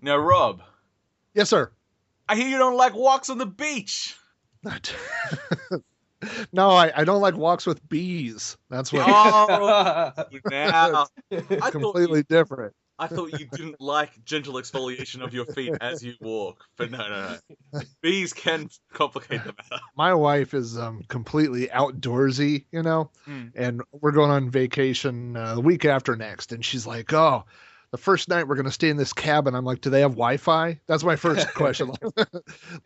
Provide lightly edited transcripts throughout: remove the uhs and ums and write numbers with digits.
Now, Rob, Yes, sir. I hear you don't like walks on the beach. No, I don't like walks with bees. That's what. Oh, now Completely different. I thought you didn't like gentle exfoliation of your feet as you walk, but no. Bees can complicate the matter. My wife is completely outdoorsy, and we're going on vacation the week after next, and she's like, "Oh, the first night we're going to stay in this cabin." I'm like, "Do they have Wi-Fi?" That's my first question.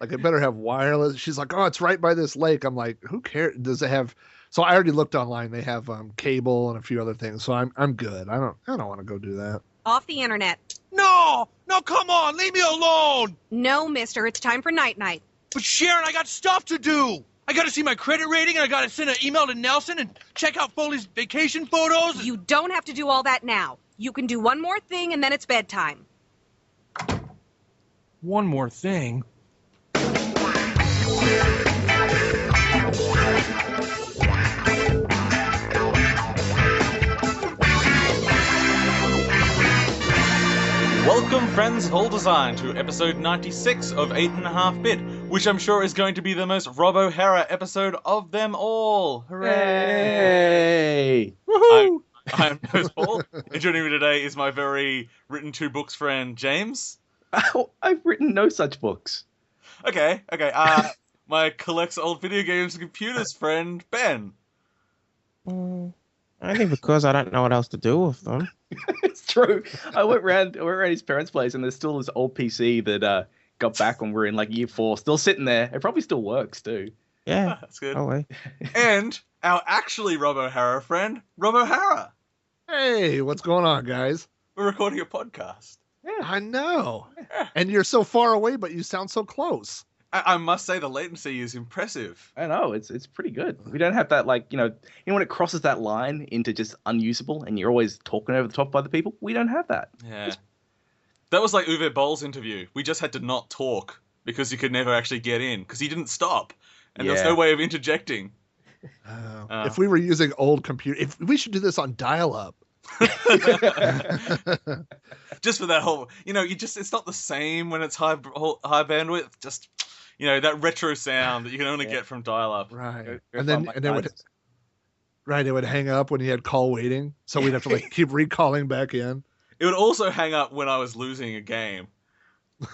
Like, it better have wireless. She's like, "Oh, it's right by this lake." I'm like, "Who cares? Does it have?" So I already looked online. They have cable and a few other things, so I'm good. I don't want to go do that. Off the internet. No, come on, leave me alone. No, mister, it's time for night-night. But Sharon, I got stuff to do. I gotta see my credit rating, and I gotta send an email to Nelson and check out Foley's vacation photos. You don't have to do all that now. You can do one more thing, and then it's bedtime. One more thing. Welcome, friends of all design, to episode 96 of 8.5-Bit, which I'm sure is going to be the most Rob O'Hara episode of them all. Hooray! Woohoo! I'm Nose Paul, and joining me today is my very written two books friend, James. Oh, I've written no such books. Okay. My collects old video games and computers friend, Ben. I think because I don't know what else to do with them. It's true. I went around his parents' place, and there's still this old PC that got back when we were in like year 4, still sitting there. It probably still works too. Yeah, That's good. oh wait. And our actually Rob O'Hara friend, Rob O'Hara. Hey, what's going on, guys? We're recording a podcast. I know. And you're so far away, but you sound so close. I must say the latency is impressive. I know, it's pretty good. We don't have that, like, when it crosses that line into just unusable and you're always talking over the top of other people, we don't have that. Yeah. That was like Uwe Boll's interview. We just had to not talk because you could never actually get in because he didn't stop. And there was no way of interjecting. If we were using old if we should do this on dial-up. Just for that whole, it's not the same when it's high bandwidth. Just, that retro sound that you can only get from dial-up. Right. And then it would hang up when you had call waiting. So we'd have to keep recalling back in. It would also hang up when I was losing a game.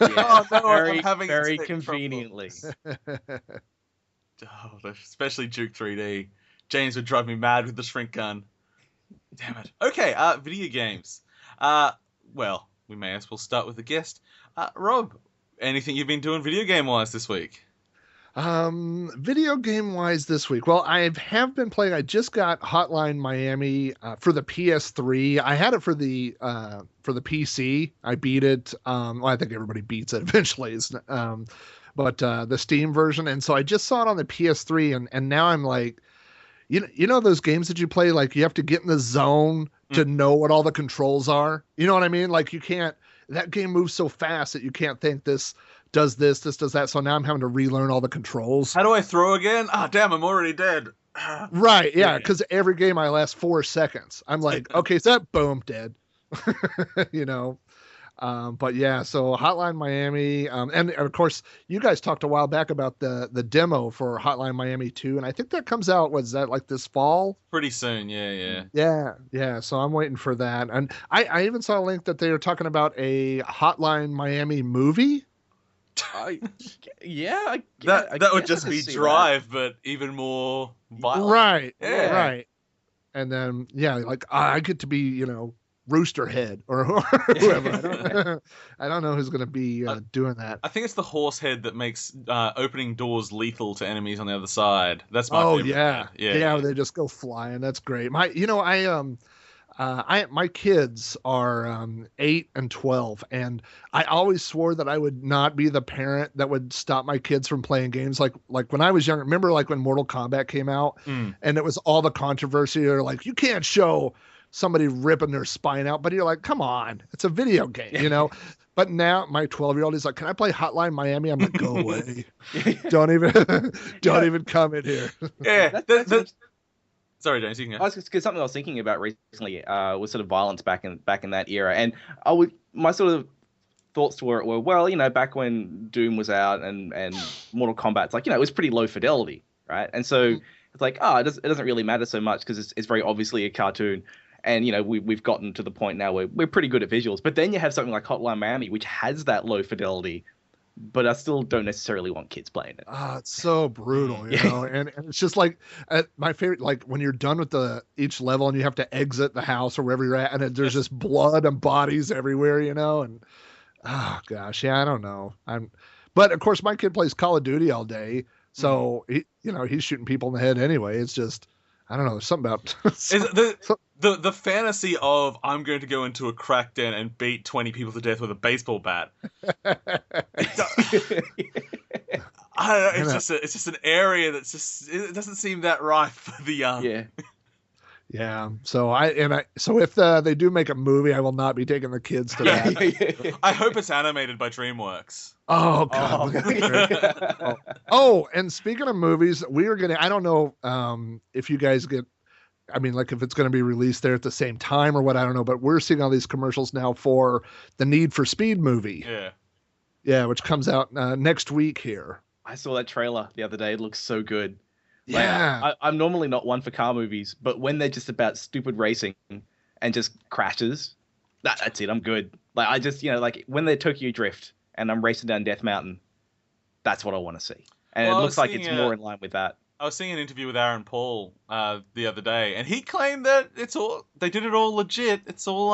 Yeah, Oh, no, very, I'm having very tech conveniently. Especially Duke 3D. James would drive me mad with the shrink gun. Damn it. Okay, video games. Well, we may as well start with the guest. Rob, anything you've been doing video game-wise this week? Video game-wise this week. Well, I have been playing. I just got Hotline Miami for the PS3. I had it for the PC. I beat it. Well, I think everybody beats it eventually. But the Steam version, and so I just saw it on the PS3, and now I'm like, you know those games that you play, like you have to get in the zone to know what all the controls are. You know what I mean? Like you can't. That game moves so fast that you can't think this does this does that. So now I'm having to relearn all the controls. How do I throw again? Damn, I'm already dead. Right, yeah, because every game I last 4 seconds. I'm like, okay, so that boom, dead. But yeah, so Hotline Miami, and of course, you guys talked a while back about the demo for Hotline Miami 2, and I think that comes out, was that like this fall? Pretty soon, yeah. Yeah, so I'm waiting for that. And I even saw a link that they were talking about a Hotline Miami movie. That would just be Drive, but even more violent. Right, Yeah. right. And then, I get to be, Rooster Head or whoever. I don't know who's going to be doing that. I think it's the horse head that makes opening doors lethal to enemies on the other side. That's my favorite. Yeah, they just go flying. That's great. My kids are 8 and 12, and I always swore that I would not be the parent that would stop my kids from playing games. Like when I was younger, remember like when Mortal Kombat came out, and it was all the controversy, or like you can't show somebody ripping their spine out, but you're like, come on, it's a video game, But now my 12-year-old is like, can I play Hotline Miami? I'm like, go away. Don't even come in here. Yeah. Sorry, James, you can go. Because something I was thinking about recently was sort of violence back in that era, and my sort of thoughts to it were, well, back when Doom was out and Mortal Kombat's like, it was pretty low fidelity, right? And so it's like, it doesn't really matter so much because it's very obviously a cartoon. And, we've gotten to the point now where we're pretty good at visuals. But then you have something like Hotline Miami, which has that low fidelity, but I still don't necessarily want kids playing it. It's so brutal, you know? And it's just like my favorite, like when you're done with each level and you have to exit the house or wherever you're at, and there's just blood and bodies everywhere, and oh gosh, yeah, I don't know. But of course my kid plays Call of Duty all day. So he's shooting people in the head anyway. It's just, I don't know. There's something about the fantasy of I'm going to go into a crack den and beat 20 people to death with a baseball bat. I don't know. It's just an area that's just, it doesn't seem that ripe for the young. Yeah. Yeah. So if they do make a movie, I will not be taking the kids to that. I hope it's animated by DreamWorks. Oh God. Oh, and speaking of movies, I don't know if you guys get, I mean, like if it's going to be released there at the same time or what, I don't know, but we're seeing all these commercials now for the Need for Speed movie. Yeah. Yeah, which comes out next week here. I saw that trailer the other day. It looks so good. Yeah. I'm normally not one for car movies, but when they're just about stupid racing and just crashes, that's it. I'm good. Like I just, like when they're Tokyo Drift and I'm racing down Death Mountain, that's what I want to see. And it looks like it's more in line with that. I was seeing an interview with Aaron Paul the other day, and he claimed that they did it all legit. It's all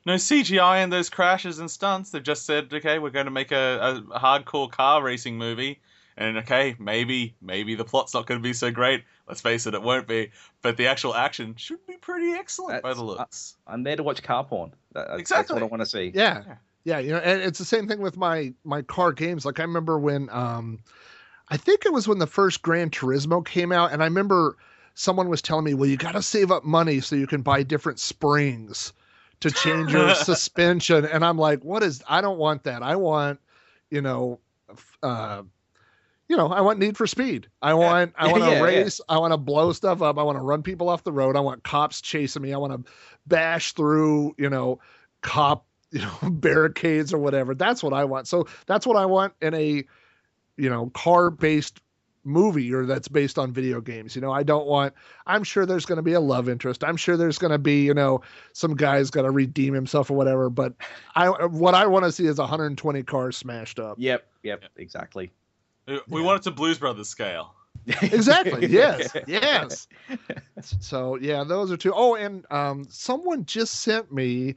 no CGI in those crashes and stunts. They've just said, okay, we're going to make a hardcore car racing movie. And okay, maybe the plot's not going to be so great. Let's face it won't be. But the actual action should be pretty excellent by the looks. I'm there to watch car porn. Exactly. That's what I want to see. Yeah. And it's the same thing with my car games. Like I remember when, I think it was when the first Gran Turismo came out, and I remember someone was telling me, well, you got to save up money so you can buy different springs to change your suspension. And I'm like, I don't want that. I want, I want Need for Speed. I want to race. I want to blow stuff up. I want to run people off the road. I want cops chasing me. I want to bash through, cop, barricades or whatever. That's what I want. So that's what I want in a, car-based movie or that's based on video games. I'm sure there's going to be a love interest. I'm sure there's going to be, some guy's got to redeem himself or whatever. But what I want to see is 120 cars smashed up. Yep, exactly. We want it to Blues Brothers scale. Exactly. Yes. So yeah, those are two. Oh, and someone just sent me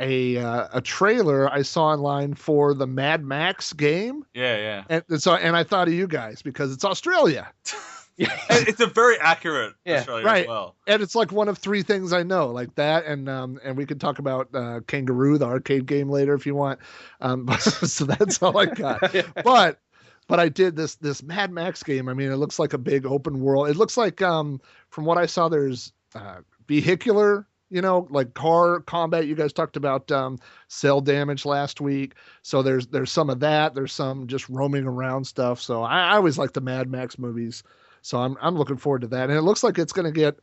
a trailer I saw online for the Mad Max game. Yeah. And I thought of you guys because it's Australia. It's a very accurate Australia right. as well. And it's like one of three things I know, like that, and we could talk about Kangaroo, the arcade game, later if you want. So that's all I got. But I did this Mad Max game. I mean, it looks like a big open world. It looks like, from what I saw, there's vehicular, like car combat. You guys talked about cell damage last week. So there's some of that. There's some just roaming around stuff. So I always like the Mad Max movies. So I'm looking forward to that. And it looks like it's going to get,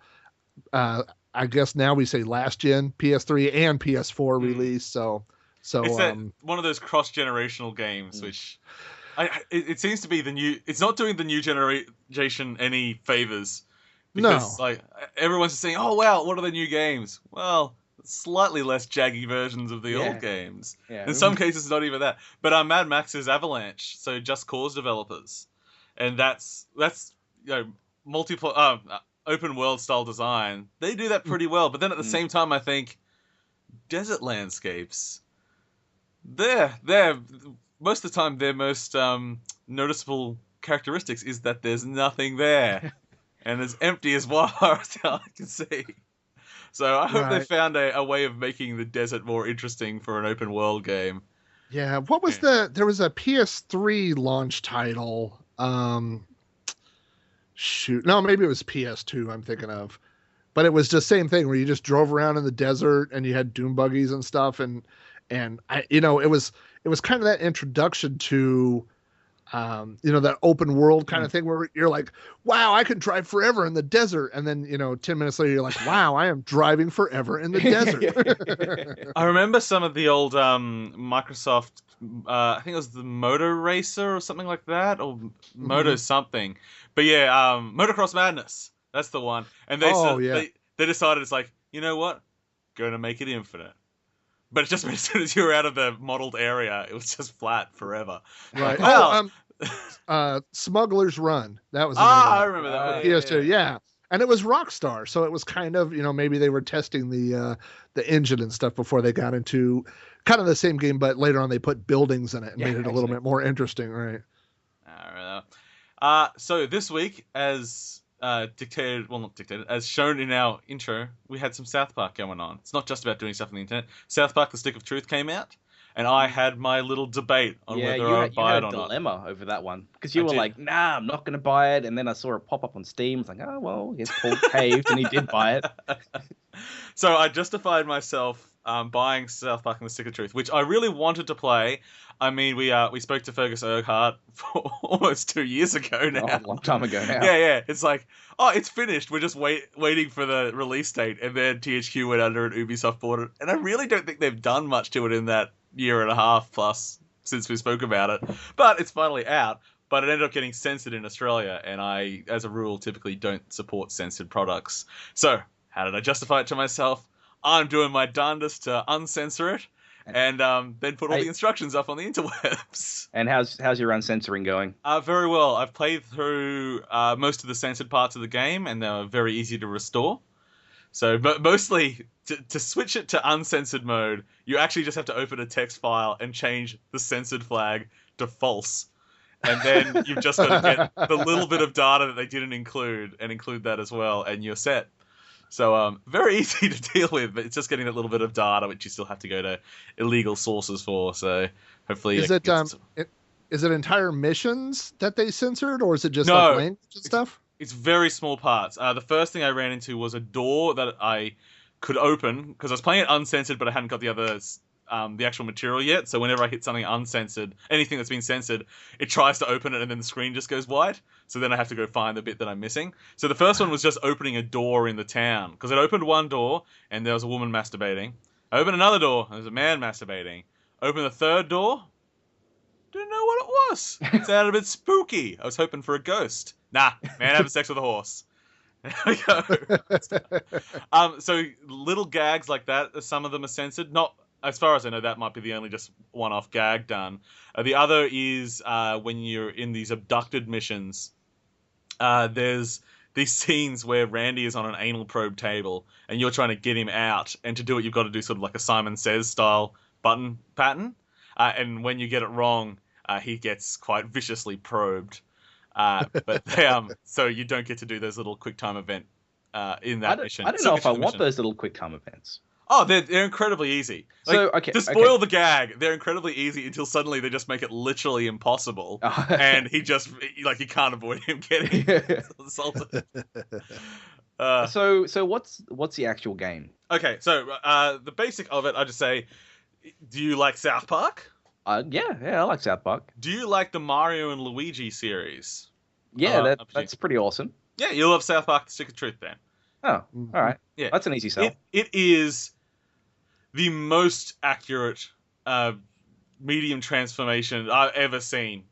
I guess now we say last gen PS3 and PS4 release. So it's one of those cross-generational games, which... it seems to be it's not doing the new generation any favors. Because, everyone's just saying, oh, wow, what are the new games? Well, slightly less jaggy versions of the old games. Yeah. In some cases, not even that. But Mad Max is Avalanche, so Just Cause developers. And that's open world style design. They do that pretty well. But then at the same time, I think desert landscapes, they're most of the time, their most noticeable characteristics is that there's nothing there. And it's empty as far as I can see. So I hope they found a way of making the desert more interesting for an open world game. Yeah. What was there was a PS3 launch title. No, maybe it was PS2 I'm thinking of. But it was just same thing where you just drove around in the desert and you had dune buggies and stuff. And it was kind of that introduction to that open world kind of thing where you're like, wow, I could drive forever in the desert. And then, 10 minutes later, you're like, wow, I am driving forever in the desert. I remember some of the old Microsoft, I think it was the Moto Racer or something like that, or Moto something. But yeah, Motocross Madness. That's the one. And they decided, it's like, you know what? Gonna make it infinite. But it just meant as soon as you were out of the modeled area, it was just flat forever. Right. Well, Smuggler's Run. That was I remember that. PS2, yeah. And it was Rockstar, so it was kind of, maybe they were testing the engine and stuff before they got into kind of the same game, but later on they put buildings in it and made it a little bit more interesting, right? So this week, as as shown in our intro, we had some South Park going on. It's not just about doing stuff on the internet. South Park: The Stick of Truth came out, and I had my little debate on whether I would buy it or not. You had a dilemma over that one because you were like, "Nah, I'm not going to buy it," and then I saw it pop up on Steam. I was like, "Oh well, I guess Paul caved and he did buy it." So I justified myself buying South Park and the Stick of Truth, which I really wanted to play. I mean, we spoke to Fergus Erhardt for almost 2 years ago now. Oh, a long time ago now. Yeah. It's like, oh, it's finished. We're just waiting for the release date. And then THQ went under and Ubisoft bought it. And I really don't think they've done much to it in that year and a half plus since we spoke about it. But it's finally out. But it ended up getting censored in Australia. And I, as a rule, typically don't support censored products. So how did I justify it to myself? I'm doing my darndest to uncensor it. And then put all the instructions up on the interwebs. And how's your uncensoring going? Very well. I've played through most of the censored parts of the game, and they're very easy to restore. So, but mostly, to switch it to uncensored mode, you actually just have to open a text file and change the censored flag to false. And then you've just got to get the little bit of data that they didn't include, and include that as well, and you're set. So very easy to deal with, but it's just getting that little bit of data which you still have to go to illegal sources for. So hopefully, is it entire missions that they censored, or is it just like language and stuff? It's very small parts. The first thing I ran into was a door that I could open because I was playing it uncensored, but I hadn't got the others. The actual material yet, so whenever I hit something uncensored, anything that's been censored, it tries to open it and then the screen just goes white, so then I have to go find the bit that I'm missing. So the first one was just opening a door in the town, because it opened one door and there was a woman masturbating. I opened another door and there was a man masturbating. Opened the third door, didn't know what it was. It sounded a bit spooky. I was hoping for a ghost. Nah, man having sex with a horse. There we go. So little gags like that, some of them are censored, not as far as I know, that might be the only just one-off gag done. The other is when you're in these abducted missions, there's these scenes where Randy is on an anal probe table and you're trying to get him out. And to do it, you've got to do sort of like a Simon Says style button pattern. And when you get it wrong, he gets quite viciously probed. So you don't get to do those little QuickTime event in that mission. I don't know if I want those little QuickTime events. Oh, they're incredibly easy. To spoil the gag, they're incredibly easy until suddenly they just make it literally impossible, and you can't avoid him getting assaulted. So what's the actual game? Okay, so the basic of it, I just say, do you like South Park? Yeah, I like South Park. Do you like the Mario and Luigi series? Yeah, that's pretty awesome. Yeah, you love South Park: The Stick of Truth, then. Oh, all right. Yeah, that's an easy sell. It is the most accurate medium transformation I've ever seen.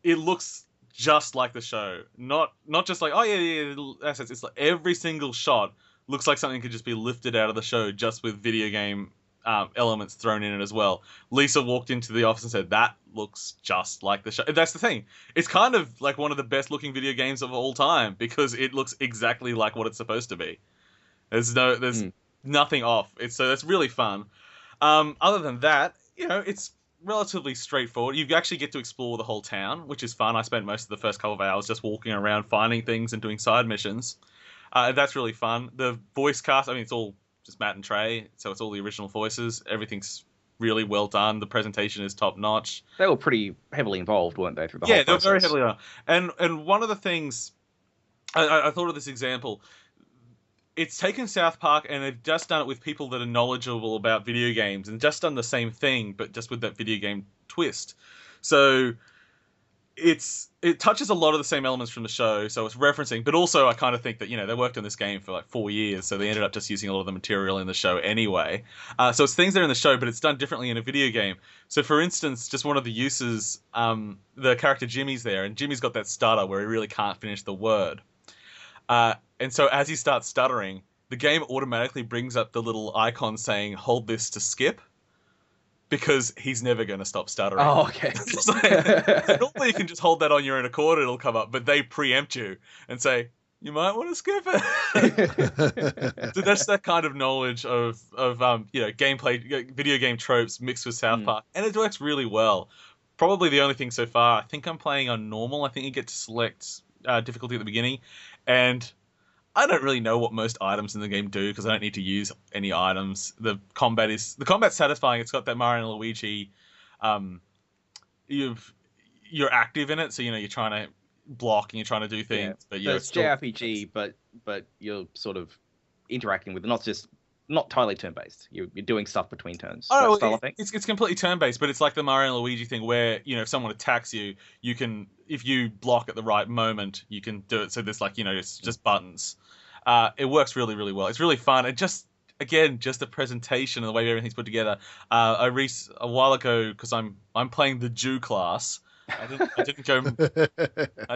It looks just like the show, not just like assets. It's like every single shot looks like something could just be lifted out of the show, just with video game elements thrown in it as well. Lisa walked into the office and said, "That looks just like the show." That's the thing. It's kind of like one of the best looking video games of all time because it looks exactly like what it's supposed to be. There's nothing off. That's really fun. Other than that, it's relatively straightforward. You actually get to explore the whole town, which is fun. I spent most of the first couple of hours just walking around, finding things and doing side missions. That's really fun. The voice cast, it's all just Matt and Trey, so it's all the original voices. Everything's really well done. The presentation is top notch. They were pretty heavily involved, weren't they, through the whole process? Yeah, they were very heavily involved. And one of the things, I thought of this example. It's taken South Park and they've just done it with people that are knowledgeable about video games and just done the same thing, but just with that video game twist. So it touches a lot of the same elements from the show, so it's referencing, but also I kind of think that, they worked on this game for like 4 years, so they ended up just using a lot of the material in the show anyway. So it's things that are in the show, but it's done differently in a video game. So for instance, just one of the uses, the character Jimmy's there, and Jimmy's got that stutter where he really can't finish the word. And so as he starts stuttering, the game automatically brings up the little icon saying, hold this to skip. Because he's never going to stop stuttering. Oh, okay. So normally you can just hold that on your own accord, it'll come up, but they preempt you and say, you might want to skip it. So that's that kind of knowledge of gameplay, video game tropes mixed with South Park, and it works really well. Probably the only thing so far, I think I'm playing on normal. I think you get to select difficulty at the beginning, and I don't really know what most items in the game do because I don't need to use any items. The combat's satisfying. It's got that Mario and Luigi. You're active in it, so you're trying to block and you're trying to do things. Yeah. But so it's JRPG, but you're sort of interacting with it, not totally turn-based. You're doing stuff between turns. Oh, style of thing. It's completely turn-based, but it's like the Mario and Luigi thing where, if someone attacks you, you can, if you block at the right moment, you can do it. So there's like, it's just buttons. It works really, really well. It's really fun. And just the presentation and the way everything's put together. A while ago, because I'm playing the Jew class. I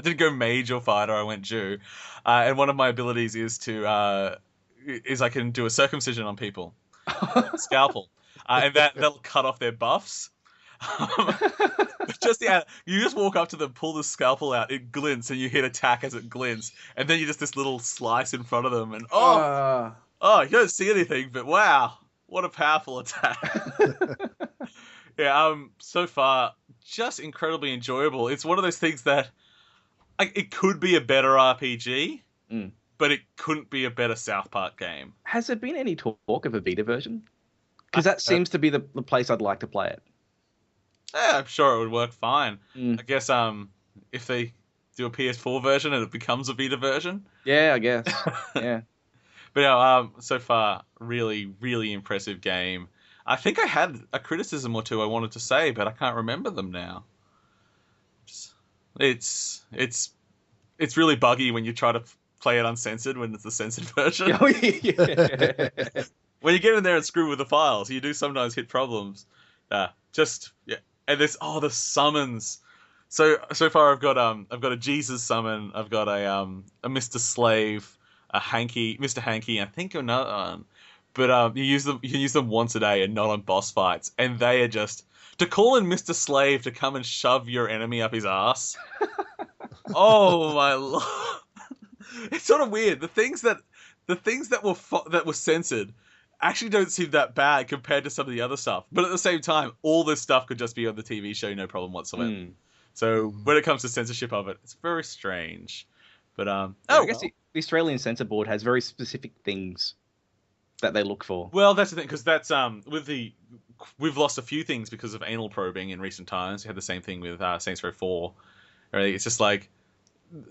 didn't go mage or fighter. I went Jew, and one of my abilities is I can do a circumcision on people, scalpel, and that'll cut off their buffs. You just walk up to them, pull the scalpel out, it glints, and you hit attack as it glints, and then you just this little slice in front of them, and you don't see anything, but wow, what a powerful attack! Yeah, so far just incredibly enjoyable. It's one of those things that it could be a better RPG. But it couldn't be a better South Park game. Has there been any talk of a beta version? Because that seems to be the place I'd like to play it. Yeah, I'm sure it would work fine. I guess if they do a PS4 version and it becomes a beta version. Yeah, I guess. Yeah. But so far, really, really impressive game. I think I had a criticism or two I wanted to say, but I can't remember them now. It's really buggy when you try to play it uncensored when it's the censored version. Oh, yeah. When you get in there and screw with the files, you do sometimes hit problems. And there's the summons. So far I've got a Jesus summon, I've got a Mr. Slave, a Hanky, Mr. Hanky, I think another one. But you can use them once a day and not on boss fights, and they are just to call in Mr. Slave to come and shove your enemy up his ass. Oh my lord. It's sort of weird. The things that were censored actually don't seem that bad compared to some of the other stuff. But at the same time, all this stuff could just be on the TV show, no problem whatsoever. So when it comes to censorship of it, it's very strange. But I guess the Australian Censor Board has very specific things that they look for. Well, that's the thing, because that's we've lost a few things because of anal probing in recent times. We had the same thing with Saints Row 4. Right? It's just like.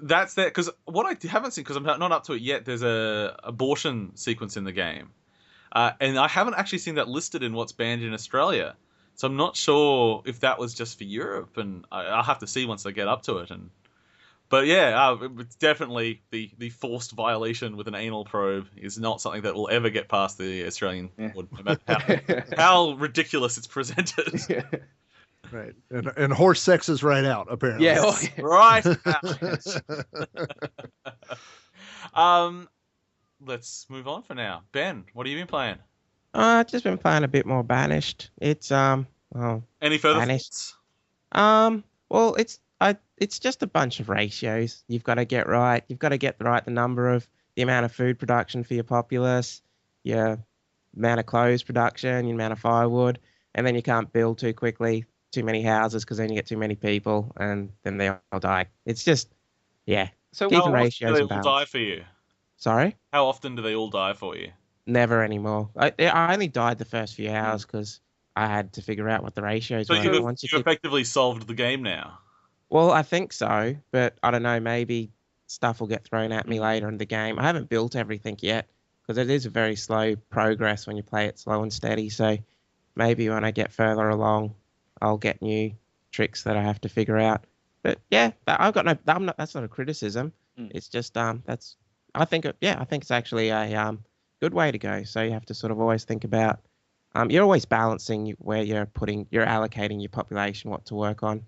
That's that, because what I haven't seen, because I'm not up to it yet, there's a abortion sequence in the game, and I haven't actually seen that listed in what's banned in Australia, so I'm not sure if that was just for Europe, and I'll have to see once I get up to it. But yeah, it's definitely the forced violation with an anal probe is not something that will ever get past the Australian board, no matter how ridiculous it's presented. Yeah. Right, and horse sex is right out, apparently. Yeah, right out. Let's move on for now. Ben, what have you been playing? I've just been playing a bit more Banished. It's any further Banished. thoughts? Well, it's just a bunch of ratios you've got to get right. You've got to get the number of the amount of food production for your populace, your amount of clothes production, your amount of firewood, and then you can't build too quickly. Too many houses, because then you get too many people and then they all die. It's just, yeah. So how often ratios do they and all balance. die for you? Sorry? How often do they all die for you? Never anymore. I only died the first few hours because I had to figure out what the ratios So were. you've effectively solved the game now. Well, I think so, but I don't know, maybe stuff will get thrown at me later in the game. I haven't built everything yet because it is a very slow progress when you play it slow and steady, so maybe when I get further along I'll get new tricks that I have to figure out. But yeah, I've got no. I'm not. That's not a criticism. Mm. It's just that's. I think it's actually a good way to go. So you have to sort of always think about. You're always balancing where you're allocating your population, what to work on,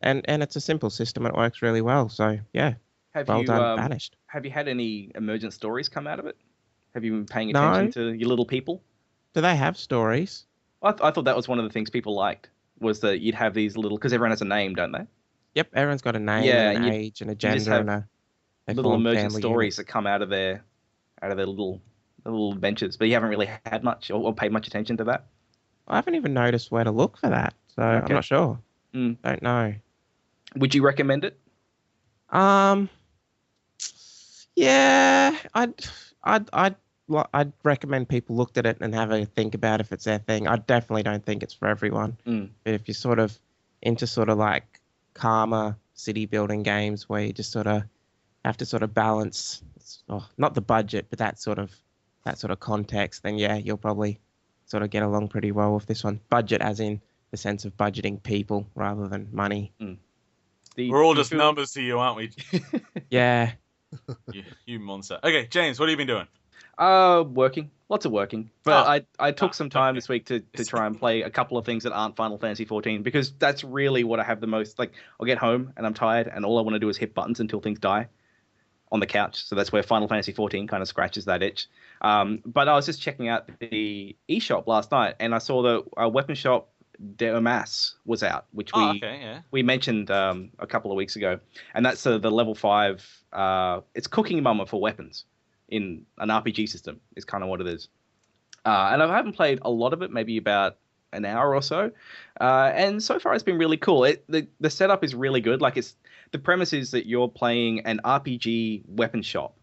and it's a simple system. It works really well. So yeah, well done, Banished. Have you had any emergent stories come out of it? Have you been paying No. attention to your little people? Do they have stories? I thought that was one of the things people liked, was that you'd have these little, because everyone has a name, don't they? Yep, everyone's got a name, Yeah, and and an you age, and a just gender, have and they little form emergent family stories units. that come out of their little adventures, but you haven't really had much or paid much attention to that. I haven't even noticed where to look for that, so I'm Okay. not sure. Mm. Don't know. Would you recommend it? Yeah, I'd recommend people looked at it and have a think about if it's their thing. I definitely don't think it's for everyone. Mm. But if you're sort of into sort of like calmer city building games where you just sort of have to sort of balance, not the budget, but that sort of context, then yeah, you'll probably sort of get along pretty well with this one. Budget as in the sense of budgeting people rather than money. We're all just numbers to you, aren't we? Yeah. you monster. Okay, James, what have you been doing? Working. Lots of working. But I took some time this week to try and play a couple of things that aren't Final Fantasy 14, because that's really what I have the most. Like, I'll get home and I'm tired and all I want to do is hit buttons until things die on the couch. So that's where Final Fantasy 14 kind of scratches that itch. But I was just checking out the eShop last night and I saw the Weapon Shop de Masse was out, which we mentioned a couple of weeks ago. And that's the level 5. It's Cooking Mama for weapons in an RPG system is kind of what it is. And I haven't played a lot of it, maybe about an hour or so. And so far it's been really cool. The setup is really good. Like, the premise is that you're playing an RPG weapon shop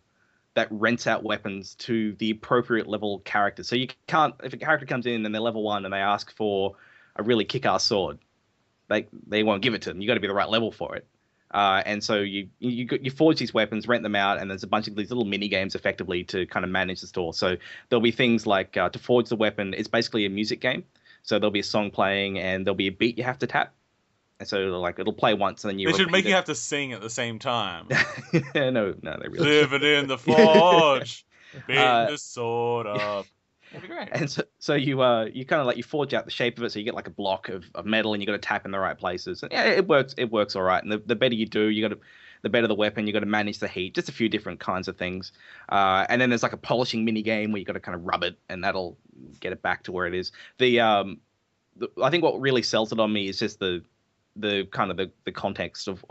that rents out weapons to the appropriate level character. So you can't, if a character comes in and they're level 1 and they ask for a really kick-ass sword, they won't give it to them. You got to be the right level for it. And so you forge these weapons, rent them out, and there's a bunch of these little mini games effectively to kind of manage the store. So there'll be things like to forge the weapon, it's basically a music game. So there'll be a song playing and there'll be a beat you have to tap. And so like it'll play once and then you. They should make you have to sing at the same time. no, they really. Living in the forge, beating the sword up. That'd be great. And so you kind of like you forge out the shape of it, so you get like a block of metal, and you got to tap in the right places. And yeah, it works all right. And the better you do, the better the weapon. You got to manage the heat, just a few different kinds of things. And then there's like a polishing mini game where you got to kind of rub it, and that'll get it back to where it is. I think what really sells it on me is just the kind of the context of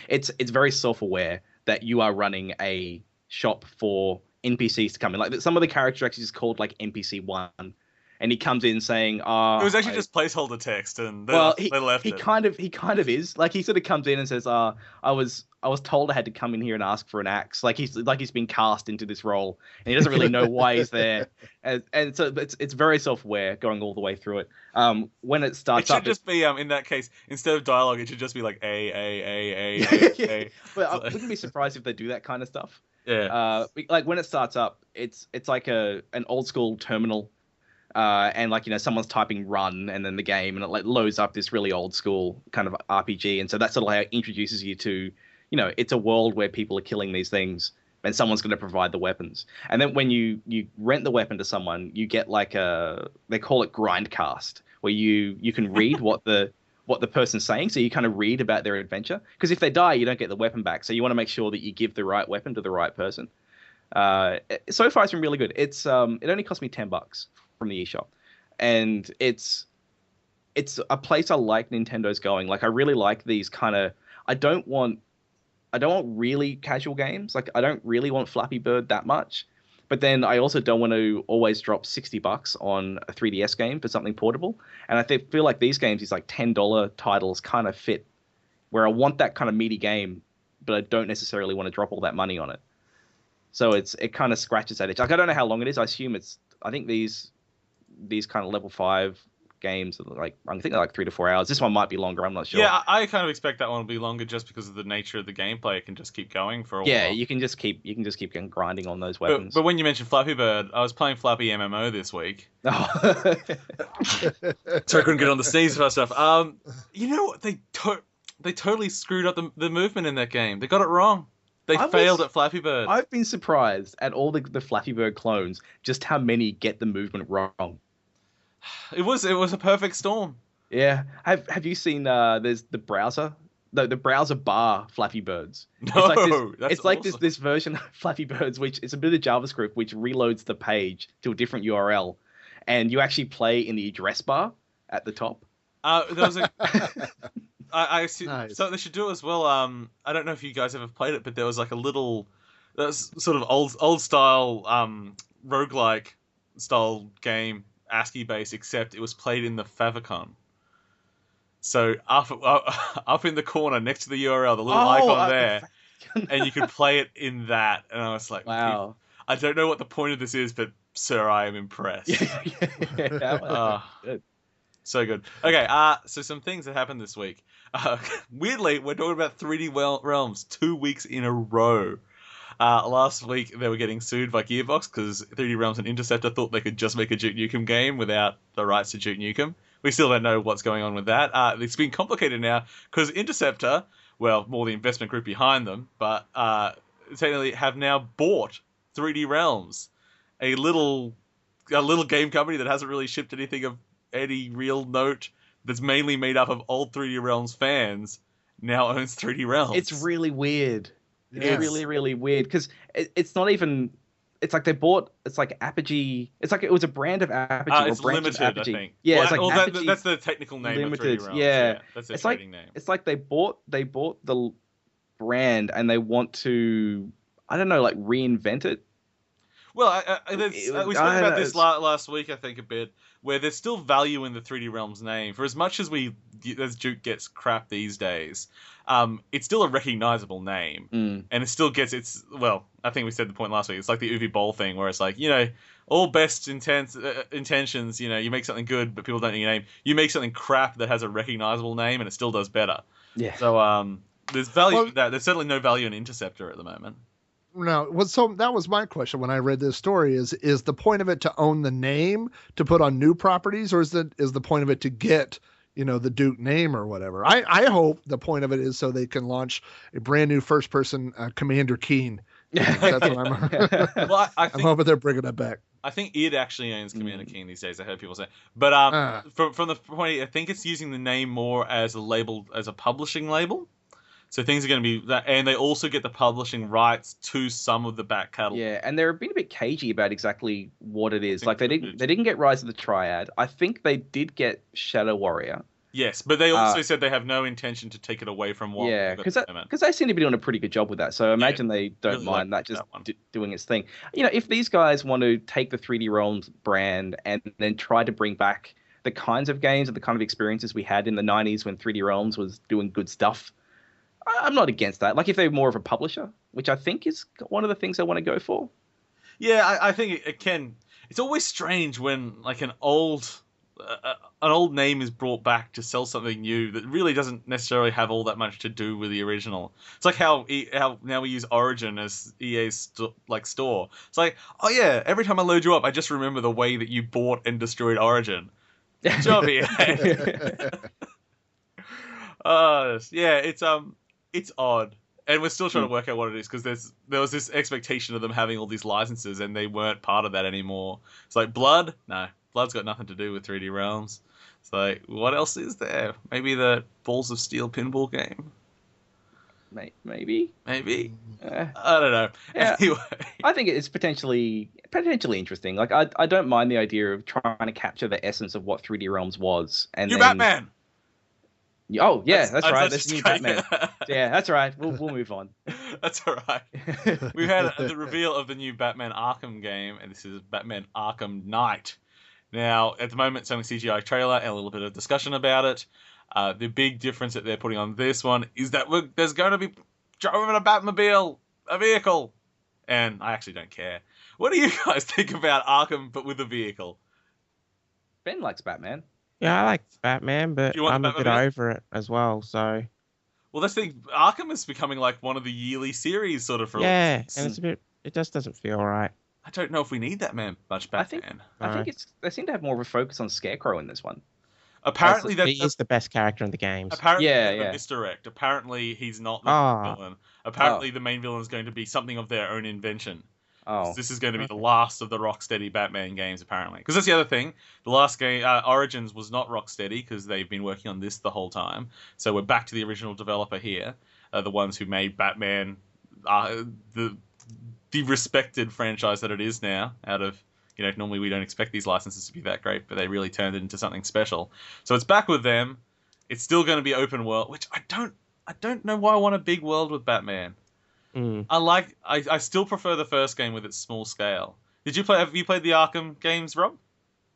it's very self-aware that you are running a shop for NPCs to come in. Like, some of the characters are actually just called like NPC1, and he comes in saying, it was actually just placeholder text, and they left it. He kind of is. Like, he sort of comes in and says, I was told I had to come in here and ask for an axe. Like he's been cast into this role, and he doesn't really know why he's there. And so it's very self-aware going all the way through it. When it starts up, it should just be in that case, instead of dialogue, it should just be like a. But I wouldn't be surprised if they do that kind of stuff. Yeah. Like when it starts up, it's like an old school terminal. And like, someone's typing run and then the game, and it like loads up this really old school kind of RPG. And so that's sort of how it introduces you to, it's a world where people are killing these things and someone's going to provide the weapons. And then when you rent the weapon to someone, you get like they call it grindcast, where you can read what the person's saying. So you kind of read about their adventure, because if they die, you don't get the weapon back. So you want to make sure that you give the right weapon to the right person. So far it's been really good. It only cost me $10 from the eShop, and it's a place I like Nintendo's going. Like, I really like these kind of, I don't want really casual games. Like, I don't really want Flappy Bird that much, but then I also don't want to always drop $60 on a 3DS game for something portable. And I feel like these games, these like $10 titles, kind of fit where I want that kind of meaty game, but I don't necessarily want to drop all that money on it. So it kind of scratches that itch. Like, I don't know how long it is. I think these kind of level 5 games are like, I think they're like 3 to 4 hours. This one might be longer. I'm not sure. Yeah, I kind of expect that one will be longer just because of the nature of the gameplay. It can just keep going for a while. Yeah, you can just keep getting grinding on those weapons. But when you mentioned Flappy Bird, I was playing Flappy MMO this week. Oh. So I couldn't get on the sneeze for that stuff. You know what? they totally screwed up the movement in that game. They got it wrong. They I failed was- at Flappy Bird. I've been surprised at all the Flappy Bird clones, just how many get the movement wrong. It was a perfect storm. Yeah. Have you seen there's the browser? The browser bar Flappy Birds. No, that's it's like awesome. this version of Flappy Birds, which it's a bit of JavaScript which reloads the page to a different URL, and you actually play in the address bar at the top. There was a. I see. Nice. So they should do it as well. I don't know if you guys ever played it, but there was like a little, that's sort of old style roguelike style game, ASCII based, except it was played in the favicon. So up in the corner next to the URL, the little icon there, and you could play it in that. And I was like, Wow. I don't know what the point of this is, but sir, I am impressed. That was good. So good. Okay, so some things that happened this week. Weirdly, we're talking about 3D Realms 2 weeks in a row. Last week, they were getting sued by Gearbox because 3D Realms and Interceptor thought they could just make a Duke Nukem game without the rights to Duke Nukem. We still don't know what's going on with that. It's been complicated now because Interceptor, well, more the investment group behind them, but technically have now bought 3D Realms, a little game company that hasn't really shipped anything of any real note, that's mainly made up of old 3D Realms fans, now owns 3D Realms. It's really weird. Yes. It's really, really weird because it's not even. It's like they bought. It's like Apogee. It's like it was a brand of Apogee. It's or branch limited, of Apogee. I think. Yeah, Well, it's like well, Apogee that's the technical name Limited. of 3D Realms. Yeah. That's their It's like trading name. it's like they bought the brand and they want to, I don't know, like reinvent it. Well, we spoke about this it's- last week, I think, a bit, where there's still value in the 3D Realms name. For as much as as Duke gets crap these days, it's still a recognizable name. And it still gets well, I think we said the point last week, it's like the Uwe Boll thing, where it's like, all best intentions, you make something good, but people don't know your name. You make something crap that has a recognizable name, and it still does better. Yeah. So, there's value in that. There's certainly no value in Interceptor at the moment. No, so that was my question when I read this story: is the point of it to own the name to put on new properties, or is the point of it to get the Duke name or whatever? I hope the point of it is so they can launch a brand new first person Commander Keen. That's what I'm. Well, I'm hoping they're bringing that back. I think id actually owns Commander King these days. I heard people say, but from the point, I think it's using the name more as a publishing label. So things are going to be that, and they also get the publishing rights to some of the back catalog. Yeah, and they're being a bit cagey about exactly what it is. Like they didn't get Rise of the Triad. I think they did get Shadow Warrior. Yes, but they also said they have no intention to take it away from what. Yeah, because they seem to be doing a pretty good job with that. So I imagine they don't really mind like that just that one. doing its thing. If these guys want to take the 3D Realms brand and then try to bring back the kinds of games and the kind of experiences we had in the 90s when 3D Realms was doing good stuff, I'm not against that. Like if they're more of a publisher, which I think is one of the things I want to go for. Yeah, I think it can. It's always strange when like an old name is brought back to sell something new that really doesn't necessarily have all that much to do with the original. It's like how now we use Origin as EA's store. It's like, oh yeah, every time I load you up, I just remember the way that you bought and destroyed Origin. Good job, EA. Yeah, it's odd, and we're still trying to work out what it is because there was this expectation of them having all these licenses, and they weren't part of that anymore. It's like Blood, no, Blood's got nothing to do with 3D Realms. It's like, what else is there? Maybe the Balls of Steel pinball game. Maybe. I don't know. Yeah. Anyway, I think it's potentially interesting. Like I don't mind the idea of trying to capture the essence of what 3D Realms was, and you then... Batman. Oh yeah, that's right. That's That's new just Batman. Yeah, that's right. We'll move on. That's all right. We've had the reveal of the new Batman Arkham game, and this is Batman Arkham Knight. Now, at the moment, it's only CGI trailer and a little bit of discussion about it. The big difference that they're putting on this one is that there's going to be driving a Batmobile, a vehicle, and I actually don't care. What do you guys think about Arkham, but with a vehicle? Ben likes Batman. Yeah, I like Batman, but You want I'm the a bit Batmobile? over it as well. So Well, that's the thing. Arkham is becoming like one of the yearly series sort of for yeah, and it's a bit. It just doesn't feel right. I don't know if we need that much I think Batman. I think they seem to have more of a focus on Scarecrow in this one. Apparently He is the best character in the games. Apparently, Yeah, there's a yeah. misdirect. Apparently, he's not the Ah. villain. Apparently, the main villain is going to be something of their own invention. Oh. This is going to be the last of the Rocksteady Batman games, apparently. Because that's the other thing. The last game, Origins, was not Rocksteady because they've been working on this the whole time. So we're back to the original developer here, the ones who made Batman, the respected franchise that it is now. Out of normally we don't expect these licenses to be that great, but they really turned it into something special. So it's back with them. It's still going to be open world, which I don't know why I want a big world with Batman. I still prefer the first game with its small scale. Have you played the Arkham games, Rob?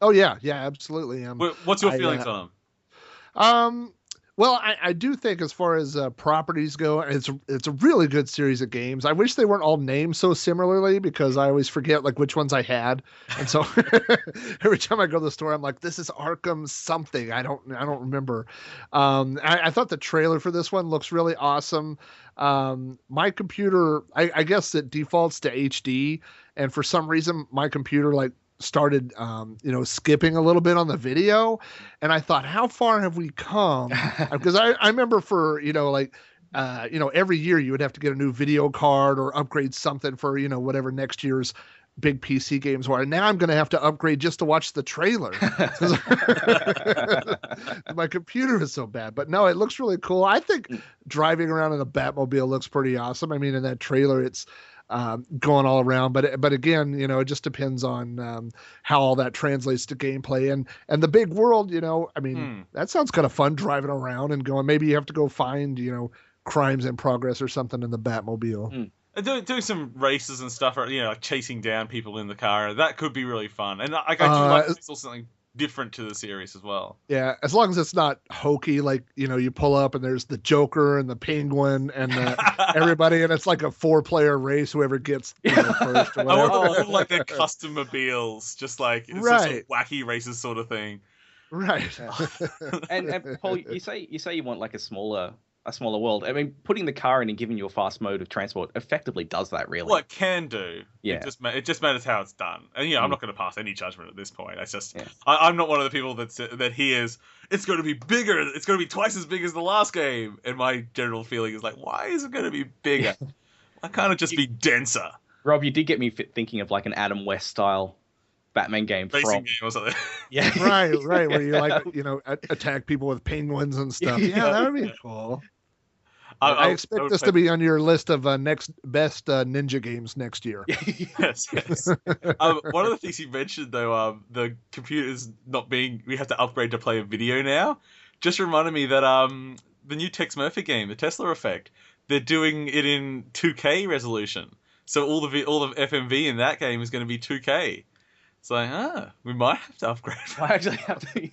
Oh yeah, absolutely. What's your feelings on them? Well, I do think as far as properties go, it's a really good series of games. I wish they weren't all named so similarly because I always forget like which ones I had, and so every time I go to the store, I'm like, this is Arkham something. I don't remember. I thought the trailer for this one looks really awesome. My computer, I guess it defaults to HD, and for some reason my computer started skipping a little bit on the video, and I thought, how far have we come? Because I remember for every year you would have to get a new video card or upgrade something for whatever next year's big PC games were. And now I'm going to have to upgrade just to watch the trailer. My computer is so bad, but no, it looks really cool. I think driving around in a Batmobile looks pretty awesome. I mean, in that trailer, it's going all around, but again, it just depends on how all that translates to gameplay and the big world. I mean, that sounds kind of fun, driving around and going. Maybe you have to go find crimes in progress or something in the Batmobile. Doing some races and stuff, or like chasing down people in the car. That could be really fun, and I do like to see something different to the series as well. Yeah, as long as it's not hokey, like you pull up and there's the Joker and the Penguin and everybody, and it's like a 4-player race, whoever gets first or whatever. I want like their custom mobiles, just like it's sort of wacky races sort of thing. Right. and Paul, you say you want like a smaller world. I mean, putting the car in and giving you a fast mode of transport effectively does that, really. Well, it can do. Yeah. It just matters how it's done. And I'm not going to pass any judgment at this point. It's just I'm not one of the people that hears it's going to be bigger. It's going to be twice as big as the last game. And my general feeling is like, why is it going to be bigger? Why can't it just be denser? Rob, you did get me thinking of like an Adam West style Batman game racing game or something. Yeah. right. Where you attack people with penguins and stuff. Yeah, that would be cool. I expect this to be on your list of next best ninja games next year. Yes. One of the things you mentioned, though, the computers not being, we have to upgrade to play a video now, just reminded me that the new Tex Murphy game, the Tesla Effect, they're doing it in 2K resolution. So all the FMV in that game is going to be 2K. It's like, we might have to upgrade. I actually have to.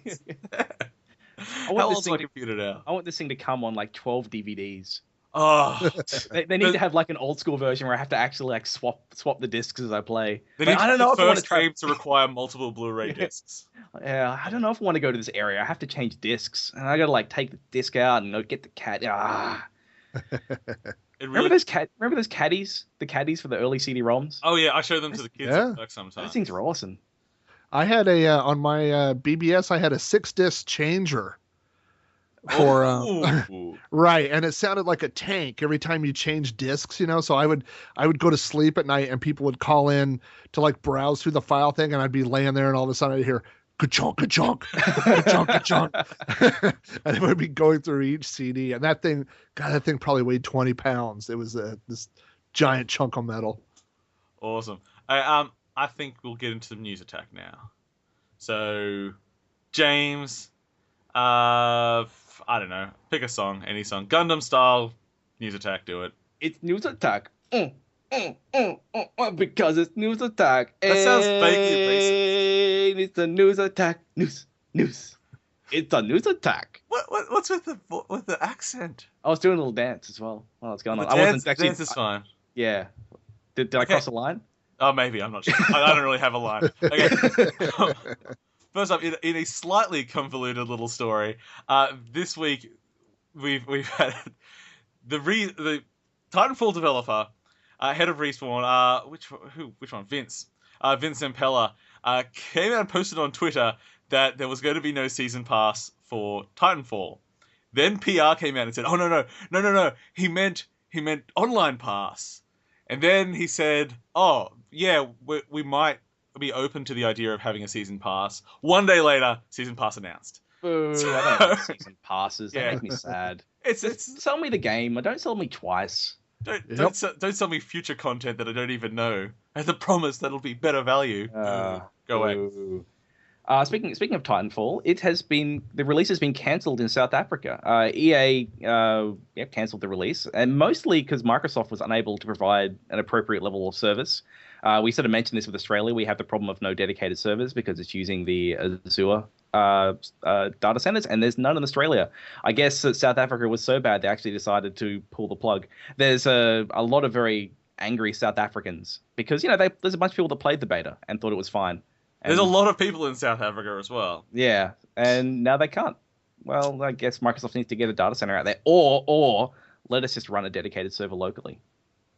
How old's my computer now? I want this thing to come on like 12 DVDs. Oh, they need to have like an old school version where I have to actually like swap the discs as I play. I don't know if I want to require multiple Blu-ray discs. Yeah, I don't know if I want to go to this area. I have to change discs, and I got to like take the disc out and get the cat. Remember those caddies? The caddies for the early CD-ROMs? Oh yeah, I show them to the kids at work sometimes. Those things are awesome. I had on my BBS. I had a 6-disc changer. Right, and it sounded like a tank every time you change discs, so I would go to sleep at night and people would call in to like browse through the file thing, and I'd be laying there and all of a sudden I'd hear ka-chonk, ka-chonk, ka-chonk, ka-chonk. And it would be going through each CD, and that thing probably weighed 20 pounds. It was this giant chunk of metal. Awesome. I think we'll get into the news attack now. So, James, I don't know. Pick a song, any song. Gundam style, news attack, do it. It's news attack. Because it's news attack. That sounds vaguely racist. It's a news attack. News. It's a news attack. What's with the accent? I was doing a little dance as well while it's going on. Dance is fine. Yeah. Did I cross a line? Oh, maybe. I'm not sure. I don't really have a line. Okay. First up, in a slightly convoluted little story, this week we've had the Titanfall developer, head of Respawn, which one? Vince Zampella, came out and posted on Twitter that there was going to be no season pass for Titanfall. Then PR came out and said, "Oh no, he meant online pass." And then he said, "Oh yeah, we might be open to the idea of having a season pass." One day later, season pass announced. Boo, I don't like season passes. They Yeah. make me sad. It's Just sell me the game. Don't sell me twice. don't sell me future content that I don't even know. I have the promise that'll be better value. Go away. Boo. Speaking of Titanfall, the release has been cancelled in South Africa. EA cancelled the release, and mostly because Microsoft was unable to provide an appropriate level of service. We sort of mentioned this with Australia. We have the problem of no dedicated servers because it's using the Azure data centers, and there's none in Australia. I guess South Africa was so bad they actually decided to pull the plug. There's a lot of very angry South Africans because there's a bunch of people that played the beta and thought it was fine. There's a lot of people in South Africa as well. Yeah, and now they can't. Well, I guess Microsoft needs to get a data center out there, or let us just run a dedicated server locally.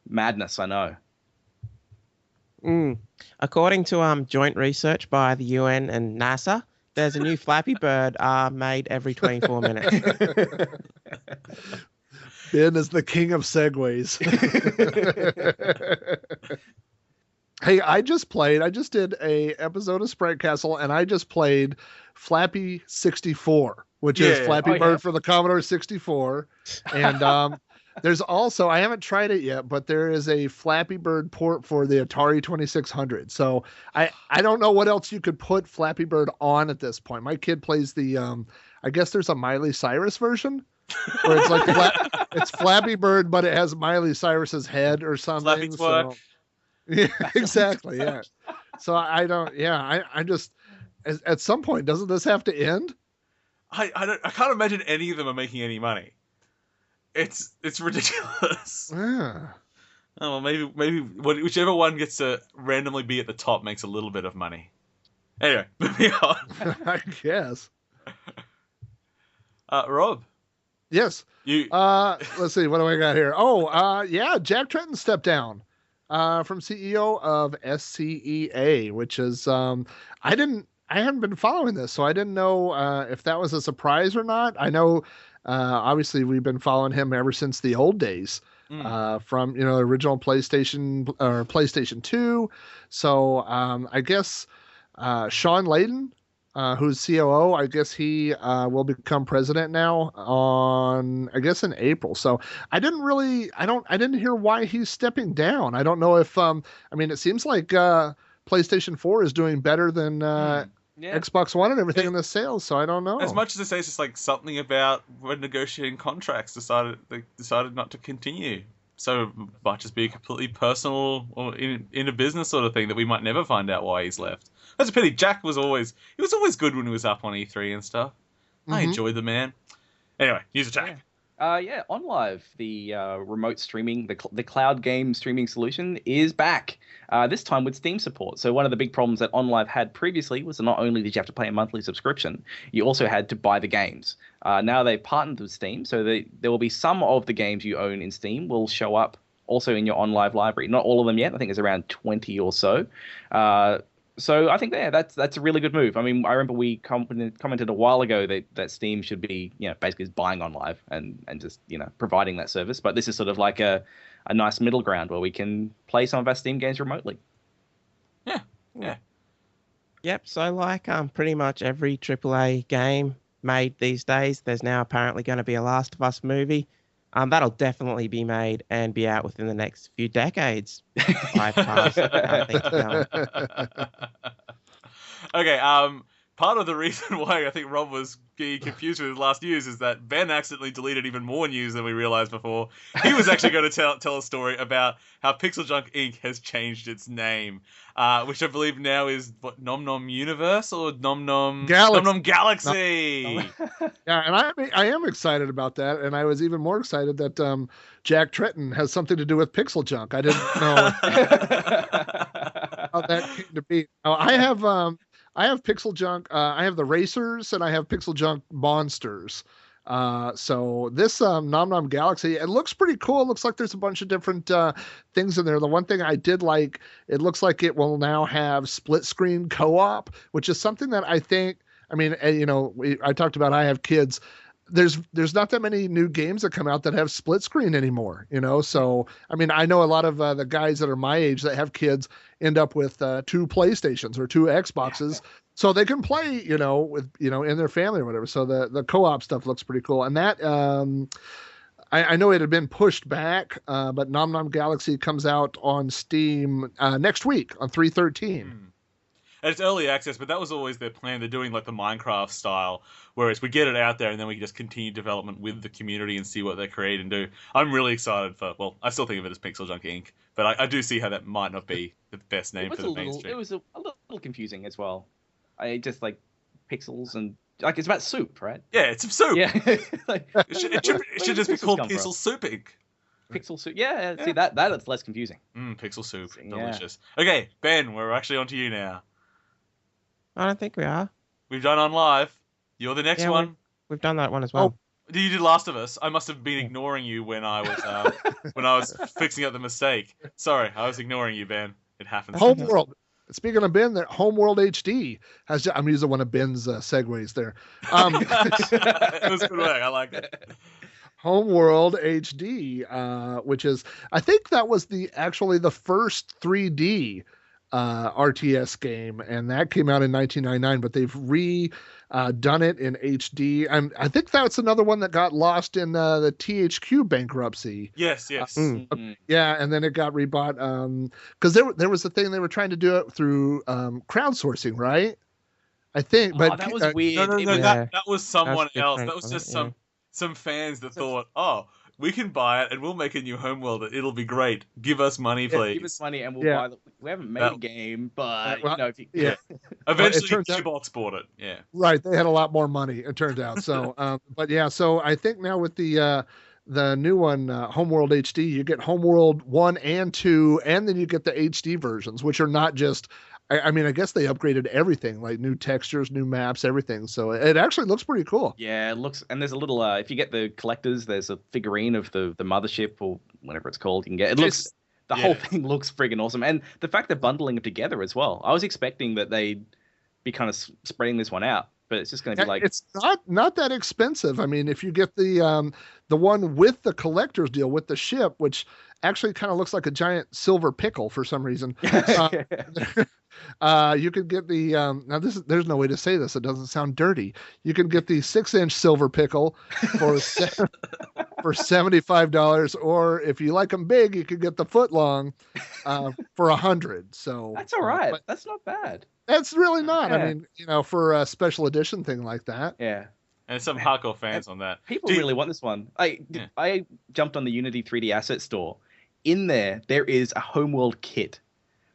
Madness, I know. According to joint research by the UN and NASA, there's a new Flappy Bird made every 24 minutes. Ben is the king of segues. Hey, I just did a episode of Sprite Castle, and I just played Flappy 64, which is Flappy Bird for the Commodore 64. And there's also, I haven't tried it yet, but there is a Flappy Bird port for the Atari 2600. So I don't know what else you could put Flappy Bird on at this point. My kid plays the, I guess there's a Miley Cyrus version where it's like it's Flappy Bird, but it has Miley Cyrus's head or something. Flappy Twerk. Yeah, exactly. Yeah. So I just, at some point, doesn't this have to end? I can't imagine any of them are making any money. It's ridiculous. Yeah. Oh, well, maybe whichever one gets to randomly be at the top makes a little bit of money. Anyway, moving on. I guess. Rob. Yes. Let's see. What do I got here? Oh, yeah. Jack Tretton stepped down from CEO of SCEA, which is I haven't been following this, so I didn't know if that was a surprise or not. I know obviously we've been following him ever since the old days from the original PlayStation or PlayStation 2. So I guess Sean Layden, who's COO, I guess he will become president now in April. So I didn't hear why he's stepping down. I don't know if it seems like PlayStation 4 is doing better than Xbox One and everything in the sales, so I don't know. As much as it says it's like something about when negotiating contracts they decided not to continue. So might just be a completely personal or in a business sort of thing that we might never find out why he's left. That's a pity. Jack was always good when he was up on E3 and stuff. I enjoyed the man. Anyway, use a Jack. OnLive, the remote streaming, the cloud game streaming solution is back. This time with Steam support. So one of the big problems that OnLive had previously was that not only did you have to pay a monthly subscription, you also had to buy the games. Now they've partnered with Steam, so there will be some of the games you own in Steam will show up also in your OnLive library. Not all of them yet. I think there's around 20 or so. So I think that's a really good move. I mean, I remember we commented a while ago that Steam should be, basically just buying OnLive and just, providing that service. But this is sort of like a nice middle ground where we can play some of our Steam games remotely. Yeah. Yep. So like pretty much every AAA game made these days, there's now apparently going to be a Last of Us movie. That'll definitely be made and be out within the next few decades. Okay, part of the reason why I think Rob was getting confused with his last news is that Ben accidentally deleted even more news than we realized before. He was actually going to tell a story about how Pixel Junk Inc. has changed its name, which I believe now is Nom Nom Universe or Nom Nom Galaxy. Nom Nom Galaxy. Yeah, and I am excited about that, and I was even more excited that Jack Tretton has something to do with Pixel Junk. I didn't know how that came to be. I have Pixel Junk. I have the Racers, and I have Pixel Junk Monsters. So this Nom Nom Galaxy, it looks pretty cool. It looks like there's a bunch of different things in there. The one thing I did like, it looks like it will now have split screen co-op, which is something that I think I mean, I talked about I have kids. There's not that many new games that come out that have split screen anymore, So, I mean, I know a lot of the guys that are my age that have kids end up with 2 PlayStations or 2 Xboxes, so they can play, with in their family or whatever. So the co-op stuff looks pretty cool, and that I know it had been pushed back, but Nom Nom Galaxy comes out on Steam next week on 3/13. And it's early access, but that was always their plan. They're doing like the Minecraft style, whereas we get it out there and then we can just continue development with the community and see what they create and do. I'm really excited for, well, I still think of it as Pixel Junk Inc., but I do see how that might not be the best name for the mainstream. It was a little confusing as well. I just like pixels and like it's about soup, right? Yeah, it's some soup. Yeah, it should just be called Pixel Soup Inc. Pixel soup. Yeah, see that is less confusing. Pixel soup, delicious. Okay, Ben, we're actually on to you now. I don't think we are. We've done on live. You're the next one. We've done that one as well. Oh, you did Last of Us. I must have been ignoring you when I was fixing up the mistake. Sorry, I was ignoring you, Ben. It happens. Homeworld. Speaking of Ben, Homeworld HD has. I'm using one of Ben's segues there. It was good work. I like it. Homeworld HD, which is, I think that was actually the first 3D RTS game, and that came out in 1999, but they've done it in HD. And I think that's another one that got lost in the THQ bankruptcy. Yes. Yeah, and then it got rebought because there was a thing they were trying to do it through crowdsourcing, right? I think, but that was weird. No, that was someone else. That was just yeah. some fans that thought, we can buy it and we'll make a new Homeworld. It'll be great. Give us money, please. Give us money and we'll buy it. We haven't made a game, but Eventually, Gearbox bought it. Yeah. Right. They had a lot more money, it turned out. So, but yeah. So I think now with the new one, Homeworld HD, you get Homeworld 1 and 2, and then you get the HD versions, which are not just. I mean, I guess they upgraded everything, like new textures, new maps, everything. So it actually looks pretty cool. Yeah, it looks, and there's a little, if you get the collectors, there's a figurine of the mothership or whatever it's called. You can get. The whole thing looks friggin' awesome, and the fact they're bundling them together as well. I was expecting that they'd be kind of spreading this one out, but it's just going to be like it's not that expensive. I mean, if you get the one with the collector's deal with the ship, which actually kind of looks like a giant silver pickle for some reason. You could get the now there's no way to say this, it doesn't sound dirty. You can get the 6-inch silver pickle for $75, or if you like them big, you could get the foot long for $100. So that's all right. That's not bad. That's really not. I mean, for a special edition thing like that. Yeah. And some hardcore fans on that. People really want this one. I jumped on the Unity 3D asset store. In there is a Homeworld kit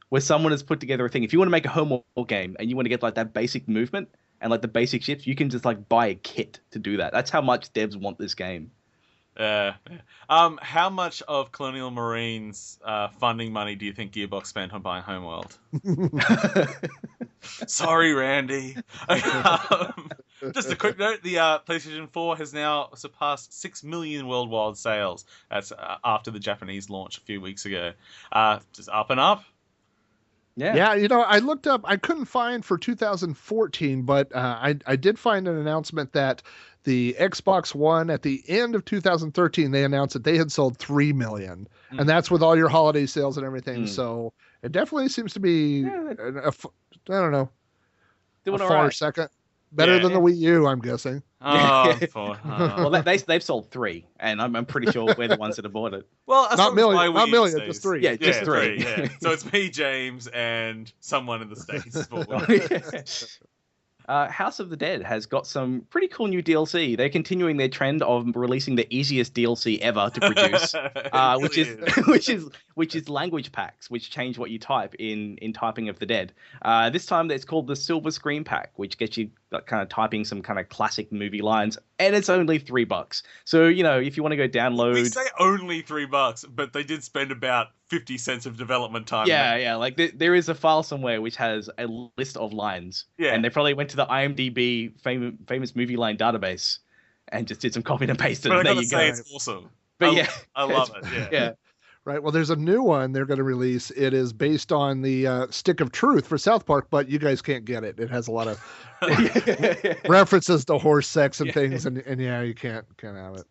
where someone has put together a thing. If you want to make a Homeworld game and you want to get like that basic movement and like the basic ships, you can just like buy a kit to do that. That's how much devs want this game. How much of Colonial Marines funding money do you think Gearbox spent on buying Homeworld? Sorry, Randy. Just a quick note, the PlayStation 4 has now surpassed 6 million worldwide sales. That's after the Japanese launch a few weeks ago. Just up and up. Yeah, I looked up, I couldn't find for 2014, but I did find an announcement that the Xbox One at the end of 2013, they announced that they had sold 3 million. And that's with all your holiday sales and everything. So it definitely seems to be, I don't know, doing a far second. Better than the Wii U, I'm guessing. Well, they've sold 3, and I'm pretty sure we're the ones that have bought it. Well, not million, just 3. Yeah, just 3. Yeah. So it's me, James, and someone in the States. House of the Dead has got some pretty cool new DLC. They're continuing their trend of releasing the easiest DLC ever to produce, which is language packs, which change what you type in Typing of the Dead. This time it's called the Silver Screen Pack, which gets you kind of typing some kind of classic movie lines, and it's only $3. So if you want to go download, we say only $3, but they did spend about 50 cents of development time. Yeah. Like there is a file somewhere which has a list of lines. Yeah. And they probably went to the IMDb famous movie line database and just did some copy and paste. But I gotta say, it's awesome. But I love it. Yeah. Right. Well, there's a new one they're going to release. It is based on the Stick of Truth for South Park, but you guys can't get it. It has a lot of references to horse sex and things, and yeah, you can't have it.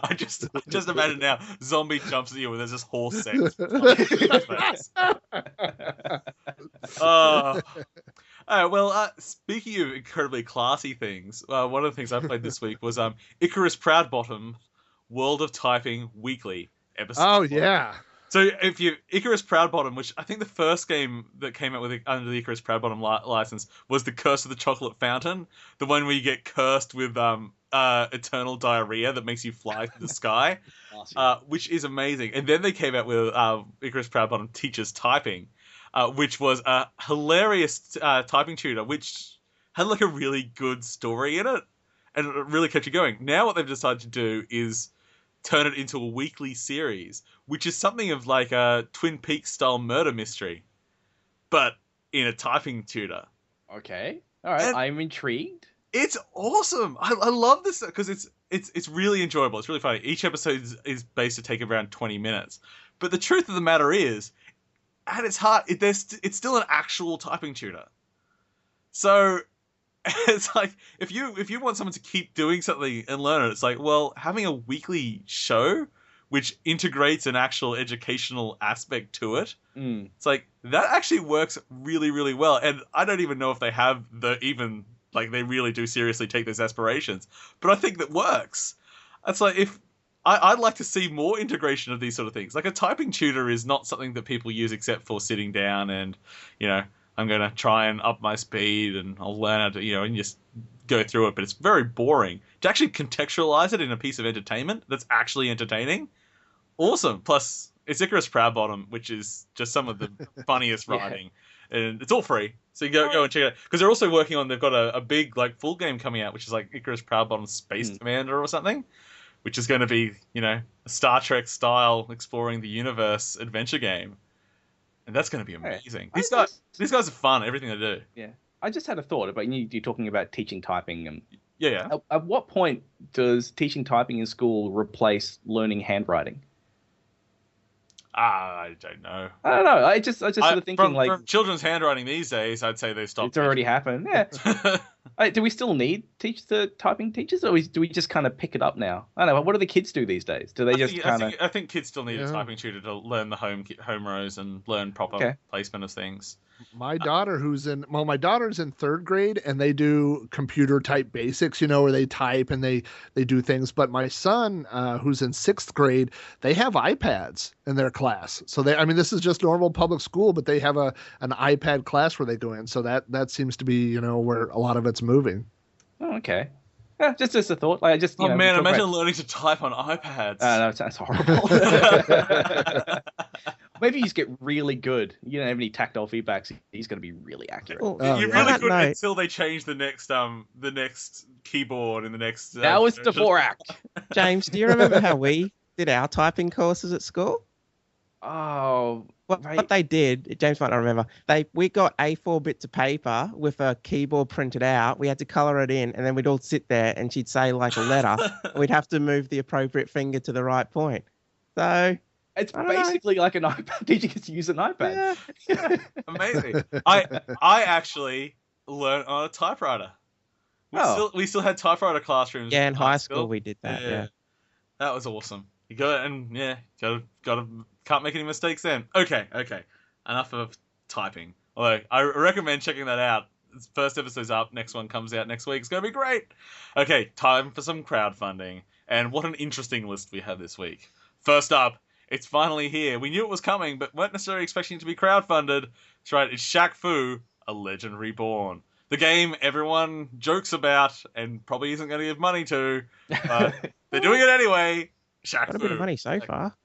I just imagine now, zombie jumps at you and there's this horse sex. All right, well, speaking of incredibly classy things, one of the things I played this week was Icarus Proudbottom World of Typing Weekly episode. Oh, yeah. So if you Icarus Proudbottom, which I think the first game that came out with under the Icarus Proudbottom license was the Curse of the Chocolate Fountain, the one where you get cursed with eternal diarrhea that makes you fly through the sky, which is amazing. And then they came out with Icarus Proudbottom Teaches Typing, which was a hilarious typing tutor, which had like a really good story in it, and it really kept you going. Now what they've decided to do is turn it into a weekly series, which is something of like a Twin Peaks style murder mystery, but in a typing tutor. Okay, all right, and I'm intrigued. It's awesome. I love this because it's really enjoyable. It's really funny. Each episode is based to take around 20 minutes, but the truth of the matter is, at its heart, it's still an actual typing tutor. So it's like if you want someone to keep doing something and learn it, it's like, well, having a weekly show which integrates an actual educational aspect to it, it's like that actually works really, really well. And I don't even know if they have they really do seriously take those aspirations, but I think that works. It's like I'd like to see more integration of these sort of things. Like a typing tutor is not something that people use except for sitting down and, I'm going to try and up my speed and I'll learn how to, and just go through it. But it's very boring. To actually contextualize it in a piece of entertainment that's actually entertaining, awesome. Plus, it's Icarus Proudbottom, which is just some of the funniest writing. And it's all free. So you go and check it out. Because they're also working on, they've got a big full game coming out, which is like Icarus Proudbottom Space Commander or something, which is going to be, a Star Trek style exploring the universe adventure game. And that's going to be amazing. These guys are fun, everything they do. Yeah. I just had a thought about you're talking about teaching typing. Yeah. At what point does teaching typing in school replace learning handwriting? I don't know. I don't know. I just sort of thinking from children's handwriting these days, I'd say they stopped. It's already happened. Yeah. Do we still need typing teachers, or do we just kind of pick it up now? I don't know. What do the kids do these days? Do they I think kids still need a typing tutor to learn the home rows and learn proper placement of things. My daughter's in third grade, and they do computer type basics, where they type and they do things. But my son, who's in sixth grade, they have iPads in their class. So this is just normal public school, but they have an iPad class where they go in. So that seems to be, where a lot of it's moving. Oh, okay. Yeah, just a thought. Imagine learning to type on iPads. No, that's horrible. Maybe you just get really good. You don't have any tactile feedback, so he's going to be really accurate. You're really good until they change the next keyboard in the next... now it's Dvorak. James, do you remember how we did our typing courses at school? Oh... What they did, James might not remember, we got A4 bits of paper with a keyboard printed out. We had to colour it in, and then we'd all sit there, and she'd say like a letter. We'd have to move the appropriate finger to the right point. So... it's basically like an iPad, teaching us to use an iPad. Yeah. Amazing. I actually learned on a typewriter. We still had typewriter classrooms. Yeah, in high school we did that. Yeah. That was awesome. You got it, and can't make any mistakes then. Okay. Enough of typing. Although I recommend checking that out. This first episode's up. Next one comes out next week. It's going to be great. Okay, time for some crowdfunding. And what an interesting list we have this week. First up, it's finally here. We knew it was coming, but weren't necessarily expecting it to be crowdfunded. That's right, it's Shaq-Fu, A Legend Reborn. The game everyone jokes about and probably isn't going to give money to, but they're doing it anyway. Shaq-Fu. Got a bit of money so far.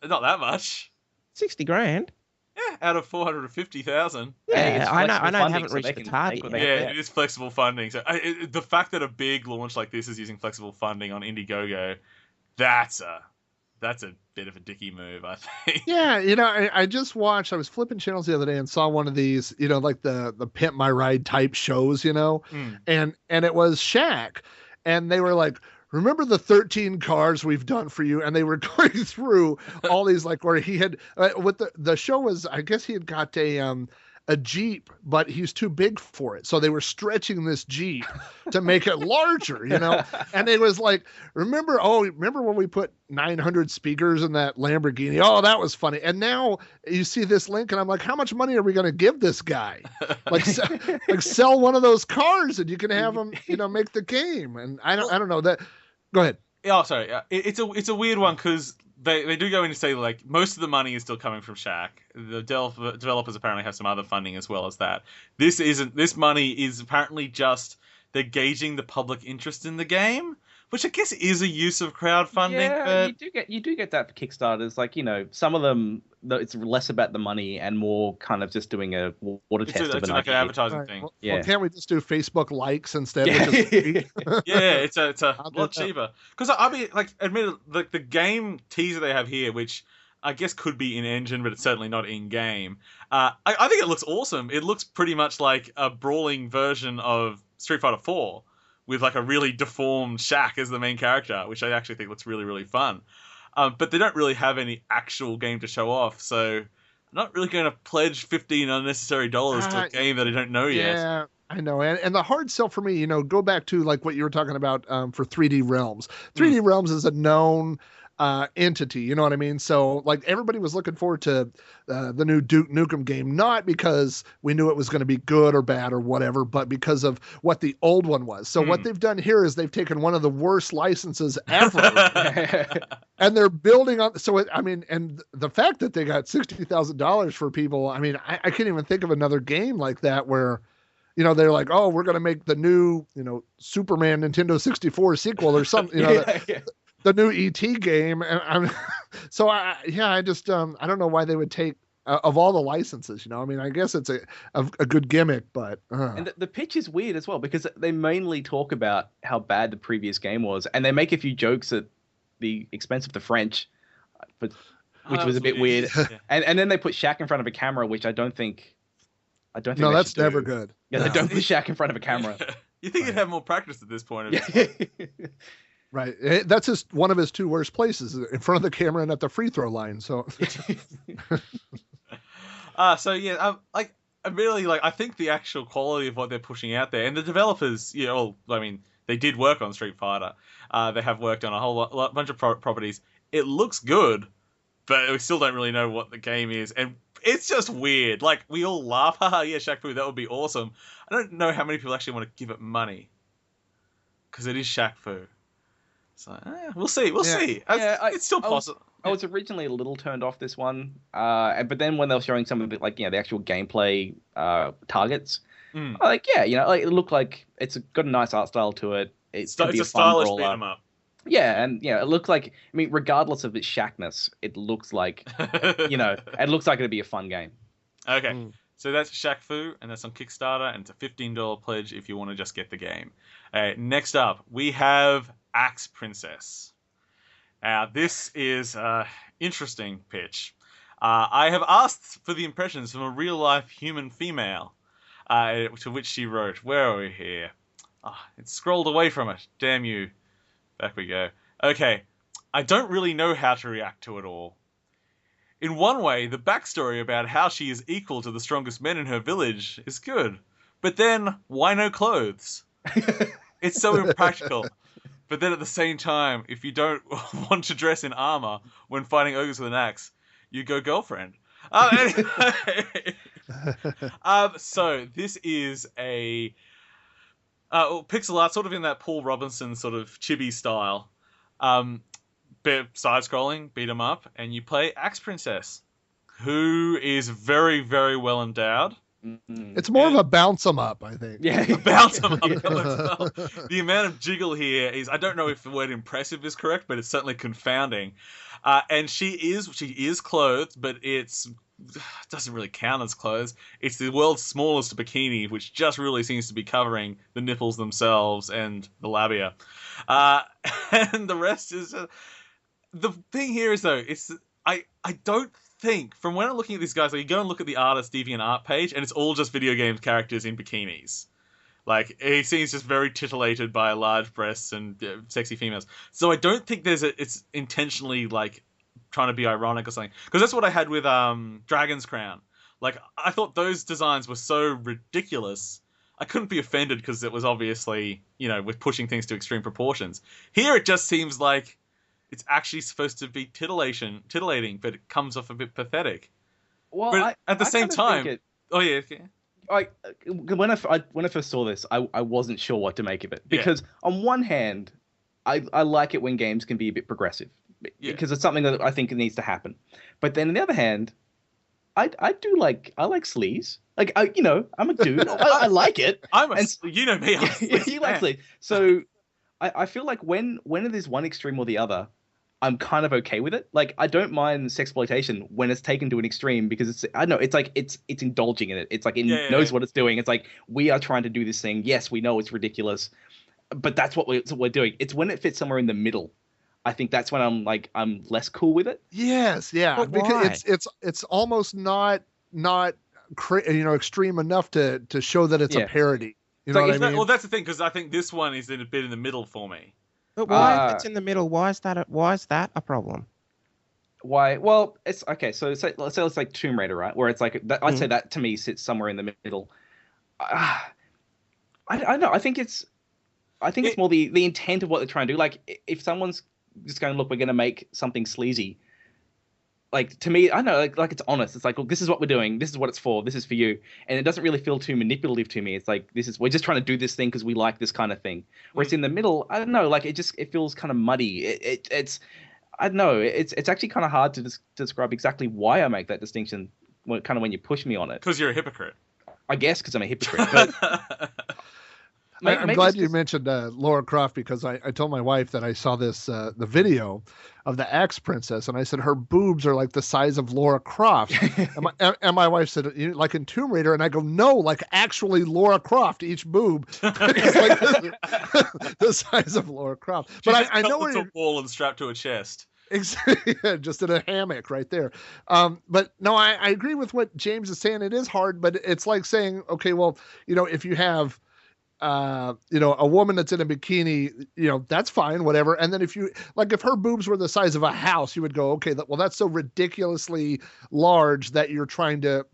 Not that much. 60 grand. Yeah, out of 450,000. Yeah, I know. I haven't reached the target. Yeah, it is flexible funding. So the fact that a big launch like this is using flexible funding on Indiegogo, that's a bit of a dicky move, I think. Yeah, I just watched. I was flipping channels the other day and saw one of these, like the Pimp My Ride type shows, and it was Shaq, and they were like remember the 13 cars we've done for you? And they were going through all these, like, where he had, what the show was, I guess he had got a Jeep, but he's too big for it. So they were stretching this Jeep to make it larger, and it was like, remember when we put 900 speakers in that Lamborghini? Oh, that was funny. And now you see this link and I'm like, how much money are we going to give this guy? Like sell one of those cars and you can have him, make the game. And I don't know that. Go ahead. Oh, sorry. It's a weird one because they do go in and say, like, most of the money is still coming from Shaq. The developers apparently have some other funding as well as that. This money is apparently just they're gauging the public interest in the game, which I guess is a use of crowdfunding. Yeah, but... you do get that for Kickstarters. Like, some of them, it's less about the money and more kind of just doing a water test of an like an idea. advertising thing. Well, can't we just do Facebook likes instead? Yeah. Which is free? Yeah, it's a lot cheaper. Because I mean, like, admit it, the game teaser they have here, which I guess could be in engine, but it's certainly not in game. I think it looks awesome. It looks pretty much like a brawling version of Street Fighter 4 with like a really deformed Shaq as the main character, which I actually think looks really, really fun. But they don't really have any actual game to show off, so I'm not really going to pledge $15 unnecessary dollars to a game that I don't know yet. Yeah, I know. And the hard sell for me, go back to like what you were talking about for 3D Realms. 3D Realms is a known entity, you know what I mean? So like everybody was looking forward to the new Duke Nukem game, not because we knew it was going to be good or bad or whatever, but because of what the old one was. So what they've done here is they've taken one of the worst licenses ever and they're building on. So and the fact that they got $60,000 for people, I mean, I can't even think of another game like that where, they're like, oh, we're going to make the new, Superman Nintendo 64 sequel or something, the new ET game. And I just, I don't know why they would take of all the licenses, I mean, I guess it's a good gimmick, but. And the pitch is weird as well, because they mainly talk about how bad the previous game was. And they make a few jokes at the expense of the French, which was a bit weird. Yeah. And then they put Shaq in front of a camera, which I don't think. No, that's never good. Yeah, they don't put Shaq in front of a camera. You think he'd have more practice at this point? Right. That's one of his two worst places, in front of the camera and at the free throw line. So. I really I think the actual quality of what they're pushing out there, and the developers, they did work on Street Fighter. They have worked on a whole bunch of properties. It looks good, but we still don't really know what the game is, and it's just weird. Like, we all laugh, haha, yeah, Shaq-Fu, that would be awesome. I don't know how many people actually want to give it money, because it is Shaq-Fu. So, we'll see. It's still possible. I was originally a little turned off this one, but then when they were showing some of it, like, the actual gameplay targets, it looked like it's got a nice art style to it. It's a stylish beat 'em up. Yeah, and it looks like, regardless of its Shaqness, it looks like, it looks like it'd be a fun game. Okay. So that's Shaq-Fu, and that's on Kickstarter, and it's a $15 pledge if you want to just get the game. Next up, we have Axe Princess. This is an interesting pitch. I have asked for the impressions from a real-life human female, to which she wrote, where are we here? It's scrolled away from it. Damn you. Back we go. Okay, I don't really know how to react to it all. In one way, the backstory about how she is equal to the strongest men in her village is good. But then, why no clothes? It's so impractical. But then at the same time, if you don't want to dress in armor when fighting ogres with an axe, you go girlfriend. Anyway. So this is a pixel art, sort of in that Paul Robinson sort of chibi style. Side-scrolling, beat 'em up, and you play Axe Princess, who is very, very well endowed. It's more of a bounce 'em up, I think. Yeah, bounce 'em up. The amount of jiggle here is, I don't know if the word impressive is correct, but it's certainly confounding. And she is clothed, but it doesn't really count as clothes. It's the world's smallest bikini, which just really seems to be covering the nipples themselves and the labia. And the rest is... the thing here is, though, I don't think, from when I'm looking at these guys, like, you go and look at the artist DeviantArt page, and it's all just video game characters in bikinis. Like, he seems just very titillated by large breasts and sexy females. So I don't think it's intentionally, like, trying to be ironic or something. Because that's what I had with Dragon's Crown. Like, I thought those designs were so ridiculous, I couldn't be offended because it was obviously, with pushing things to extreme proportions. Here it just seems like it's actually supposed to be titillating, but it comes off a bit pathetic. Well, but at the same time... Oh, yeah, okay. When I first saw this, I wasn't sure what to make of it. Because on one hand, I like it when games can be a bit progressive. Because it's something that I think needs to happen. But then on the other hand, I like sleaze. Like, I'm a dude. I like it. You know me. You like sleaze. So I feel like when it is one extreme or the other, I'm kind of okay with it. Like, I don't mind sexploitation when it's taken to an extreme because it's indulging in it. It's like it knows what it's doing. It's like, we are trying to do this thing. Yes, we know it's ridiculous, but that's what we're doing. It's when it fits somewhere in the middle. I think that's when I'm less cool with it. Yes, yeah, because it's almost not extreme enough to show that it's a parody. You know what I mean? Well, that's the thing, because I think this one is a bit in the middle for me. But why, if it's in the middle, why is that a problem? Why? Well, it's okay. So let's say it's like Tomb Raider, right? Where it's like that, I'd say that to me sits somewhere in the middle. I don't know. I think it's more the intent of what they're trying to do. Like, if someone's just going, look, we're going to make something sleazy. Like, to me, I know, like it's honest. It's like, well, this is what we're doing. This is what it's for. This is for you. And it doesn't really feel too manipulative to me. It's like, we're just trying to do this thing because we like this kind of thing. Where it's in the middle, I don't know, like it feels kind of muddy. It's I don't know. It's actually kind of hard to describe exactly why I make that distinction when you push me on it. Because you're a hypocrite. I guess because I'm a hypocrite. But I'm glad you mentioned Lara Croft, because I told my wife that I saw the video of the Axe Princess, and I said her boobs are like the size of Lara Croft, and my wife said, like in Tomb Raider, and I go, no, like actually Lara Croft, each boob is like the size of Lara Croft. But I know it's a wall and strapped to a chest. Exactly, just in a hammock right there. But no, I agree with what James is saying. It is hard, but it's like saying, okay, well, if you have a woman that's in a bikini, that's fine, whatever. And then if her boobs were the size of a house, you would go, okay, that's so ridiculously large that you're trying to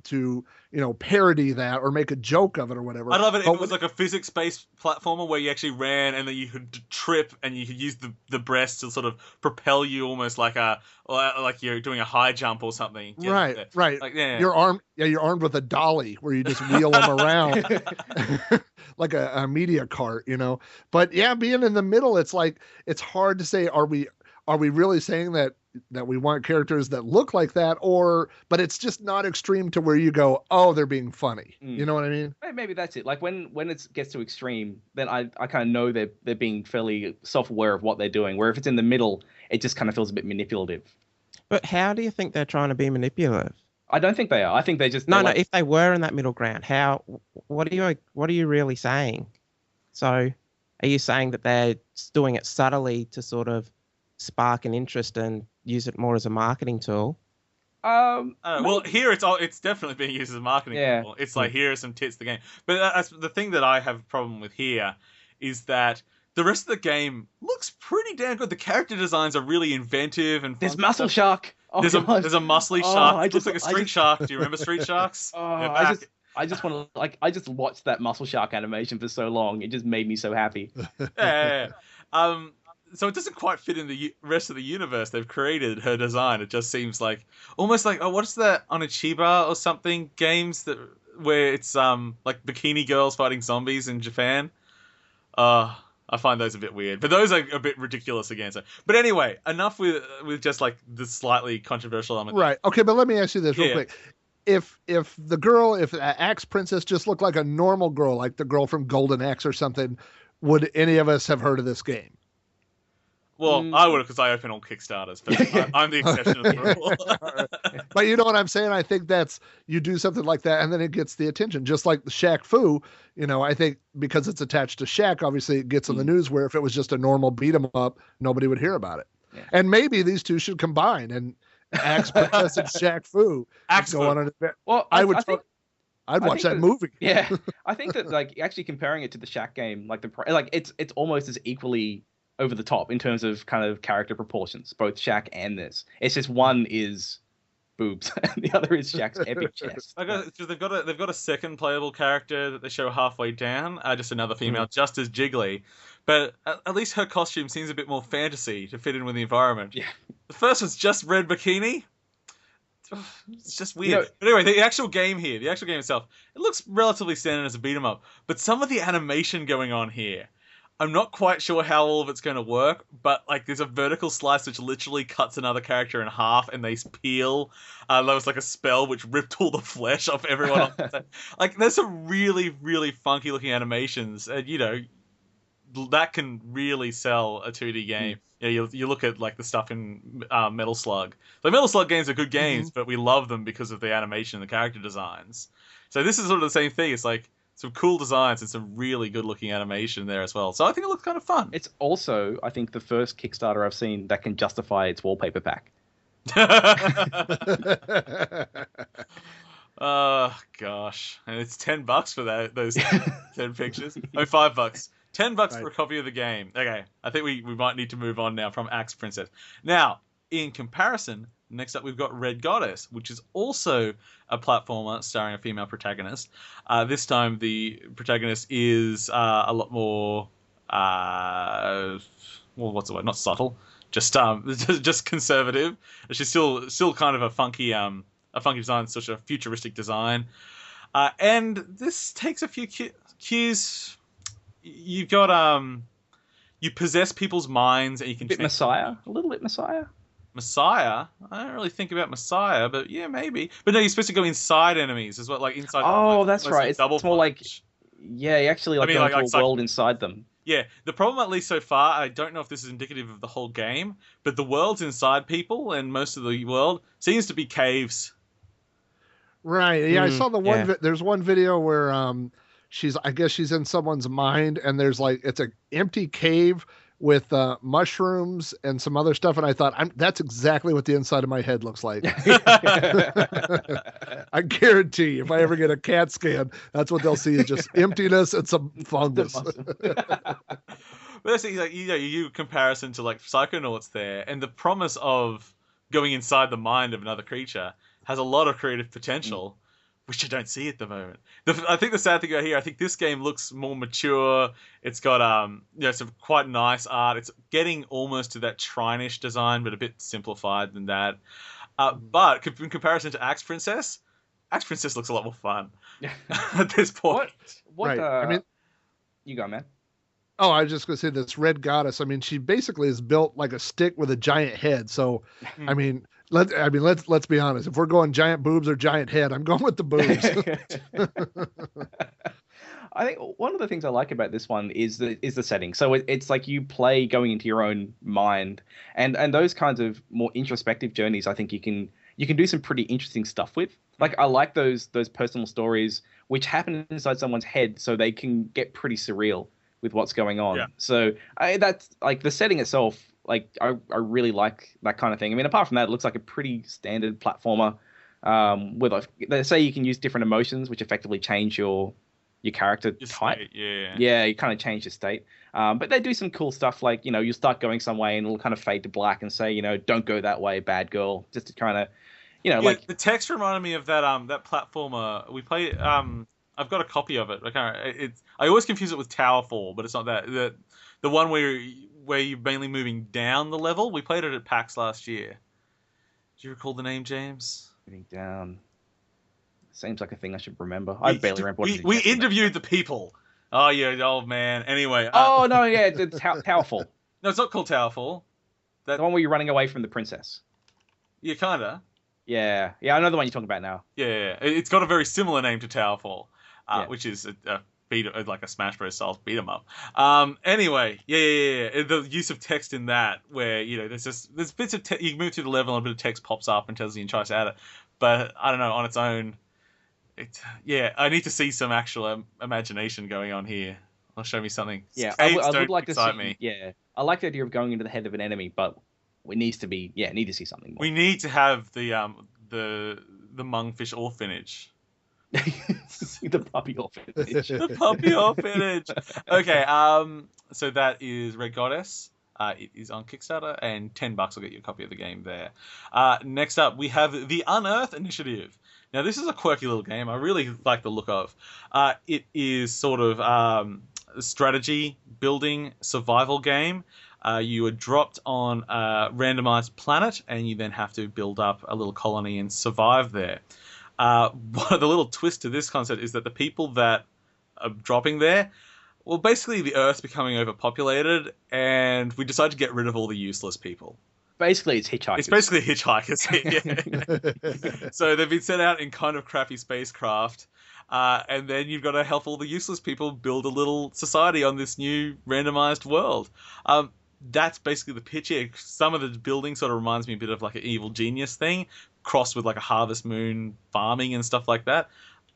parody that or make a joke of it or whatever. I love it. It was like a physics-based platformer where you actually ran and then you could trip and you could use the breast to sort of propel you almost like you're doing a high jump or something. Right. Like, yeah. You're armed with a dolly where you just wheel them around like a media cart, But yeah, being in the middle, it's like, it's hard to say, are we really saying that we want characters that look like that, but it's just not extreme to where you go, oh, they're being funny. You know what I mean? Maybe that's it. Like when it gets to extreme, then I kind of know they're being fairly self-aware of what they're doing. Where if it's in the middle, it just kind of feels a bit manipulative. But how do you think they're trying to be manipulative? I don't think they are. I think they just... No, if they were in that middle ground, what are you really saying? So are you saying that they're doing it subtly to sort of spark an interest and use it more as a marketing tool? Well, here it's definitely being used as a marketing tool. It's like, here are some tits to the game. But the thing that I have a problem with here is that the rest of the game looks pretty damn good. The character designs are really inventive and fun. There's Muscle Shark. Oh, there's a muscly shark. It looks like a street shark. Do you remember Street Sharks? I just want to I just watched that Muscle Shark animation for so long. It just made me so happy. Yeah. So it doesn't quite fit in the rest of the universe they've created. Her design, it just seems like almost like, what's that on Onichiba or something games where it's like bikini girls fighting zombies in Japan. I find those a bit weird, but those are a bit ridiculous again. So, but anyway, enough with just like the slightly controversial element. Right. Okay, but let me ask you this real quick. If Axe Princess just looked like a normal girl, like the girl from Golden Axe or something, would any of us have heard of this game? Well, I would have, because I open all Kickstarters, but I'm the exception of the rule. But you know what I'm saying? I think you do something like that, and then it gets the attention. Just like the Shaq-Fu, I think because it's attached to Shaq, obviously it gets on the news, where if it was just a normal beat 'em up, nobody would hear about it. Yeah. And maybe these two should combine, and Axe Princess and Shaq-Fu go on an event. Well, I'd I watch think that that- movie. Yeah, I think that like actually comparing it to the Shaq game, like it's almost as equally over the top in terms of kind of character proportions, both Shaq and this. It's just one is boobs and the other is Shaq's epic chest. Because they've got a second playable character that they show halfway down, just another female, just as Jiggly, but at least her costume seems a bit more fantasy to fit in with the environment. Yeah. The first one's just red bikini. It's just weird. You know- But anyway, the actual game itself, it looks relatively standard as a beat 'em up, but some of the animation going on here, I'm not quite sure how all of it's going to work, but like there's a vertical slice which literally cuts another character in half and they peel. There was like a spell which ripped all the flesh off everyone. On the set. Like there's some really, really funky looking animations, and that can really sell a 2D game. Yeah, you look at like the stuff in Metal Slug. The Metal Slug games are good games, but we love them because of the animation and the character designs. So this is sort of the same thing. It's like some cool designs and some really good looking animation there as well. So I think it looks kind of fun. It's also, I think, the first Kickstarter I've seen that can justify its wallpaper pack. Oh gosh, and it's $10 for those 10 pictures. Oh, $5. $10 for a copy of the game. Okay, I think we might need to move on now from Axe Princess. Now, in comparison, next up we've got Red Goddess, which is also a platformer starring a female protagonist. This time the protagonist is a lot more, well, what's the word? Not subtle, just conservative. She's still kind of a funky design, such a futuristic design. And this takes a few cues. You've got you possess people's minds, and you can A little bit Messiah. Messiah. I don't really think about Messiah, but yeah, maybe. But no, you're supposed to go inside enemies as well, like inside. Oh, like, that's right. It's more like, yeah, you actually like go into a world inside them. Yeah, the problem, at least so far, I don't know if this is indicative of the whole game, but the world's inside people, and most of the world seems to be caves. Right. Yeah, I saw the one. yeah. There's one video where I guess she's in someone's mind, and there's like it's an empty cave with mushrooms and some other stuff, and I thought that's exactly what the inside of my head looks like. I guarantee you, if I ever get a CAT scan, that's what they'll see is just emptiness and some fungus. But that's like you comparison to like Psychonauts there, and the promise of going inside the mind of another creature has a lot of creative potential, which I don't see at the moment. I think the sad thing about here, I think this game looks more mature. It's got some quite nice art. It's getting almost to that Trine-ish design, but a bit simplified than that. But in comparison to Axe Princess looks a lot more fun at this point. What? Right. I mean, you go, man. Oh, I was just gonna say this Red Goddess. I mean, she basically is built like a stick with a giant head. So, I mean, let's be honest. If we're going giant boobs or giant head, I'm going with the boobs. I think one of the things I like about this one is the setting. So it's like you play going into your own mind, and those kinds of more introspective journeys. I think you can do some pretty interesting stuff with. Like I like those personal stories which happen inside someone's head, so they can get pretty surreal with what's going on. Yeah. So that's like the setting itself. Like I really like that kind of thing. I mean, apart from that, it looks like a pretty standard platformer. They say you can use different emotions, which effectively change your character type. State, yeah. Yeah, you kind of change your state. But they do some cool stuff like, you start going some way and it'll kind of fade to black and say, don't go that way, bad girl. Just to kind of, like the text reminded me of that platformer we played. I've got a copy of it. I always confuse it with Towerfall, but it's not that. The one where you're mainly moving down the level. We played it at PAX last year. Do you recall the name, James? moving down. Seems like a thing I should remember. I barely remember. We interviewed the people. Oh, you're an old man. Anyway. Oh no, yeah, it's Towerfall. No, it's not called Towerfall. The one where you're running away from the princess. Yeah, kinda. Yeah, I know the one you're talking about now. Yeah. It's got a very similar name to Towerfall, Yeah. which is like a Smash Bros. Style beat 'em up. Anyway, yeah. The use of text in that, where there's bits of you move through the level and a bit of text pops up and tells you and tries to add it, but I don't know, on its own. I need to see some actual imagination going on here. It'll show me something. Yeah, Caves I don't would like to excite see. me. Yeah, I like the idea of going into the head of an enemy, but it needs to be. Need to see something more. We need to have the Mungfish orphanage. The puppy orphanage. The puppy orphanage. Okay, so that is Red Goddess. It is on Kickstarter, and $10 will get you a copy of the game there. Next up, we have the Unearth Initiative. Now, this is a quirky little game. I really like the look of. It is sort of a strategy building survival game. You are dropped on a randomized planet, and you then have to build up a little colony and survive there. One of the little twists to this concept is that the people that are dropping there, well, basically the Earth's becoming overpopulated, and we decide to get rid of all the useless people. Basically, it's hitchhikers. It's basically hitchhikers. Yeah. So they've been sent out in kind of crappy spacecraft, and then you've got to help all the useless people build a little society on this new randomized world. That's basically the pitch here. Some of the building sort of reminds me a bit of like an Evil Genius thing, crossed with like a Harvest Moon farming and stuff like that.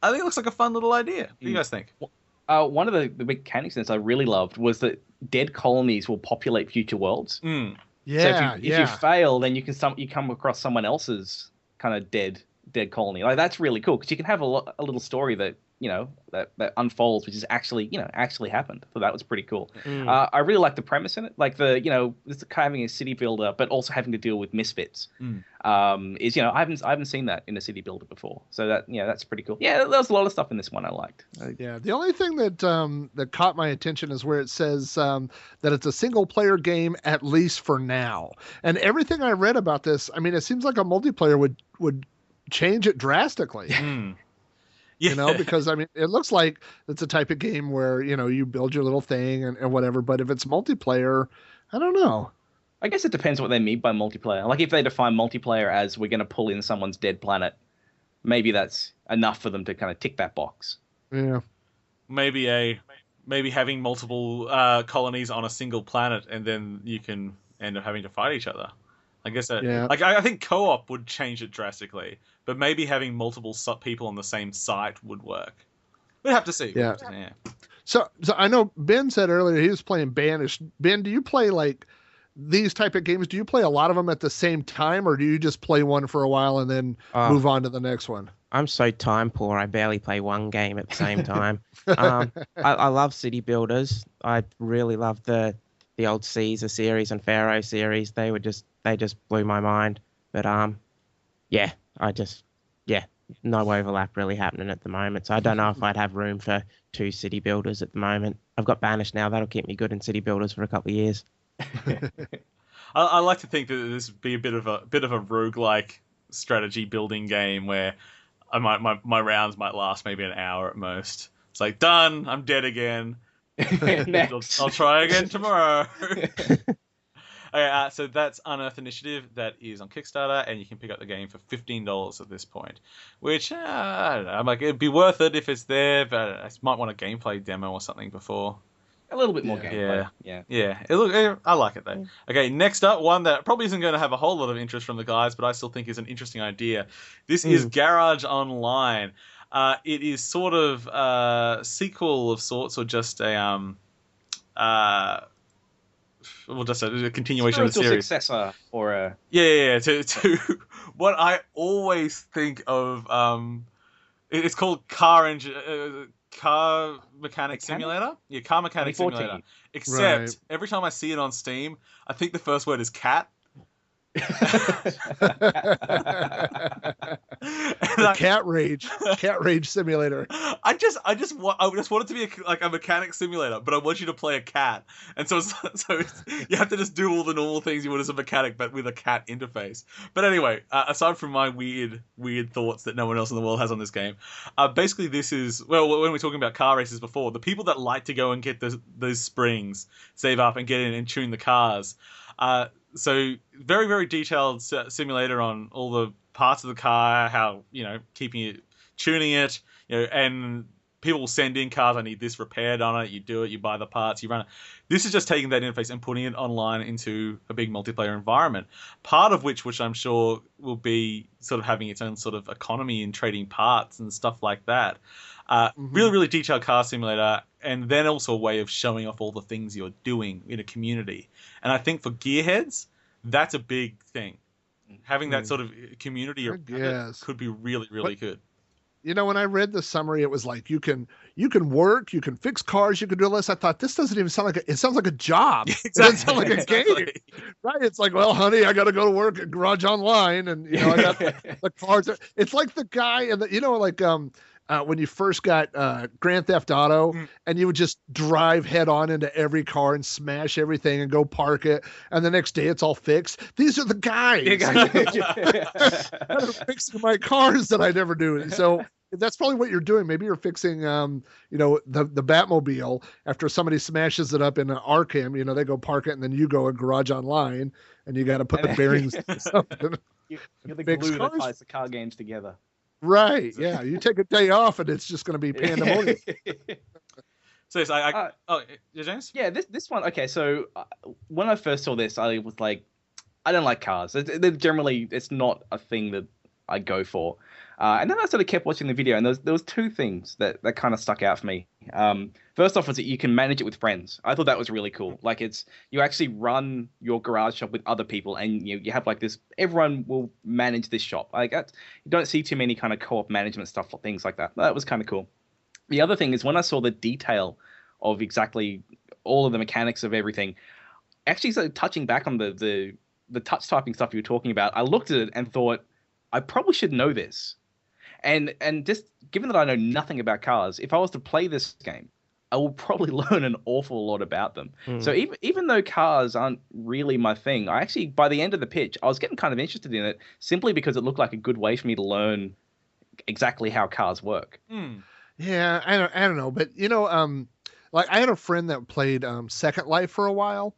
I think it looks like a fun little idea. What do you guys think? One of the mechanics in this I really loved was that dead colonies will populate future worlds. Yeah, so if you fail, then you come across someone else's kind of dead colony. Like that's really cool because you can have a little story that that unfolds, which is actually happened. So that was pretty cool. I really like the premise in it, like this having a city builder, but also having to deal with misfits. I haven't seen that in a city builder before, so that's pretty cool. Yeah, there was a lot of stuff in this one I liked. Yeah, the only thing that caught my attention is where it says that it's a single player game, at least for now. And everything I read about this, I mean, it seems like a multiplayer would change it drastically. Yeah. Because I mean, it looks like it's a type of game where you build your little thing and whatever. But if it's multiplayer, I don't know. I guess it depends what they mean by multiplayer. Like if they define multiplayer as we're going to pull in someone's dead planet, maybe that's enough for them to kind of tick that box. Yeah. Maybe having multiple colonies on a single planet, and then you can end up having to fight each other. I guess I think co-op would change it drastically, but maybe having multiple people on the same site would work. We'd have to see. Yeah. So I know Ben said earlier he was playing Banished. Ben, do you play like these type of games? Do you play a lot of them at the same time, or do you just play one for a while and then move on to the next one? I'm so time poor. I barely play one game at the same time. I love city builders. I really love the old Caesar series and Pharaoh series. They just blew my mind. But no overlap really happening at the moment. So I don't know if I'd have room for 2 city builders at the moment. I've got Banished now. That'll keep me good in city builders for a couple of years. I like to think that this would be a bit of a roguelike strategy building game where my rounds might last maybe an hour at most. It's like, done, I'm dead again. I'll try again tomorrow. Okay, so that's Unearth Initiative. That is on Kickstarter, and you can pick up the game for $15 at this point. Which, I don't know. I'm like, it'd be worth it if it's there, but I might want a gameplay demo or something before. A little bit more gameplay. Yeah. I like it though. Okay, next up, one that probably isn't going to have a whole lot of interest from the guys, but I still think is an interesting idea. This is Garage Online. It is sort of a sequel of sorts, or just a continuation of the series. Successor or a to what I always think of. It's called Car Mechanic Simulator? Yeah, Car Mechanic Simulator. Except every time I see it on Steam, I think the first word is cat. Cat rage simulator. I just want it to be a mechanic simulator, but I want you to play a cat, and so you have to just do all the normal things you would as a mechanic, but with a cat interface. But anyway, aside from my weird thoughts that no one else in the world has on this game, basically this is, well, when we were talking about car races before, the people that like to go and get those springs, save up and get in and tune the cars. So very, very detailed simulator on all the parts of the car, how, keeping it, tuning it, and people will send in cars, I need this repaired on it, you do it, you buy the parts, you run it. This is just taking that interface and putting it online into a big multiplayer environment, part of which I'm sure will be sort of having its own sort of economy in trading parts and stuff like that. Really, really detailed car simulator, and then also a way of showing off all the things you're doing in a community. And I think for gearheads, that's a big thing. Having that sort of community could be really, really good. when I read the summary, it was like you can work, you can fix cars, you can do all this. I thought this doesn't even sound like it sounds like a job. It doesn't sound like a game, right? It's like, well, honey, I got to go to work at Garage Online, and I got the cars. It's like the guy and when you first got Grand Theft Auto, and you would just drive head on into every car and smash everything and go park it, and the next day it's all fixed. These are the guys that are fixing my cars that I never do. So that's probably what you're doing. Maybe you're fixing, the Batmobile after somebody smashes it up in Arkham. They go park it, and then you go and Garage Online, and you got to put the bearings in something. You're the glue that ties the car games together. Right. Yeah. You take a day off and it's just going to be pandemonium. So James? Yeah, this one. Okay, so when I first saw this, I was like, I don't like cars. It's not a thing that I go for. And then I sort of kept watching the video, and there was two things that kind of stuck out for me. First off was that you can manage it with friends. I thought that was really cool. Like you actually run your garage shop with other people, and you have like this. Everyone will manage this shop. Like you don't see too many kind of co-op management stuff or things like that. That was kind of cool. The other thing is when I saw the detail of exactly all of the mechanics of everything, actually started touching back on the touch typing stuff you were talking about. I looked at it and thought, I probably should know this. And just given that I know nothing about cars, if I was to play this game, I will probably learn an awful lot about them. So even though cars aren't really my thing, I actually, by the end of the pitch, I was getting kind of interested in it simply because it looked like a good way for me to learn exactly how cars work. Yeah, I don't know, but like I had a friend that played Second Life for a while,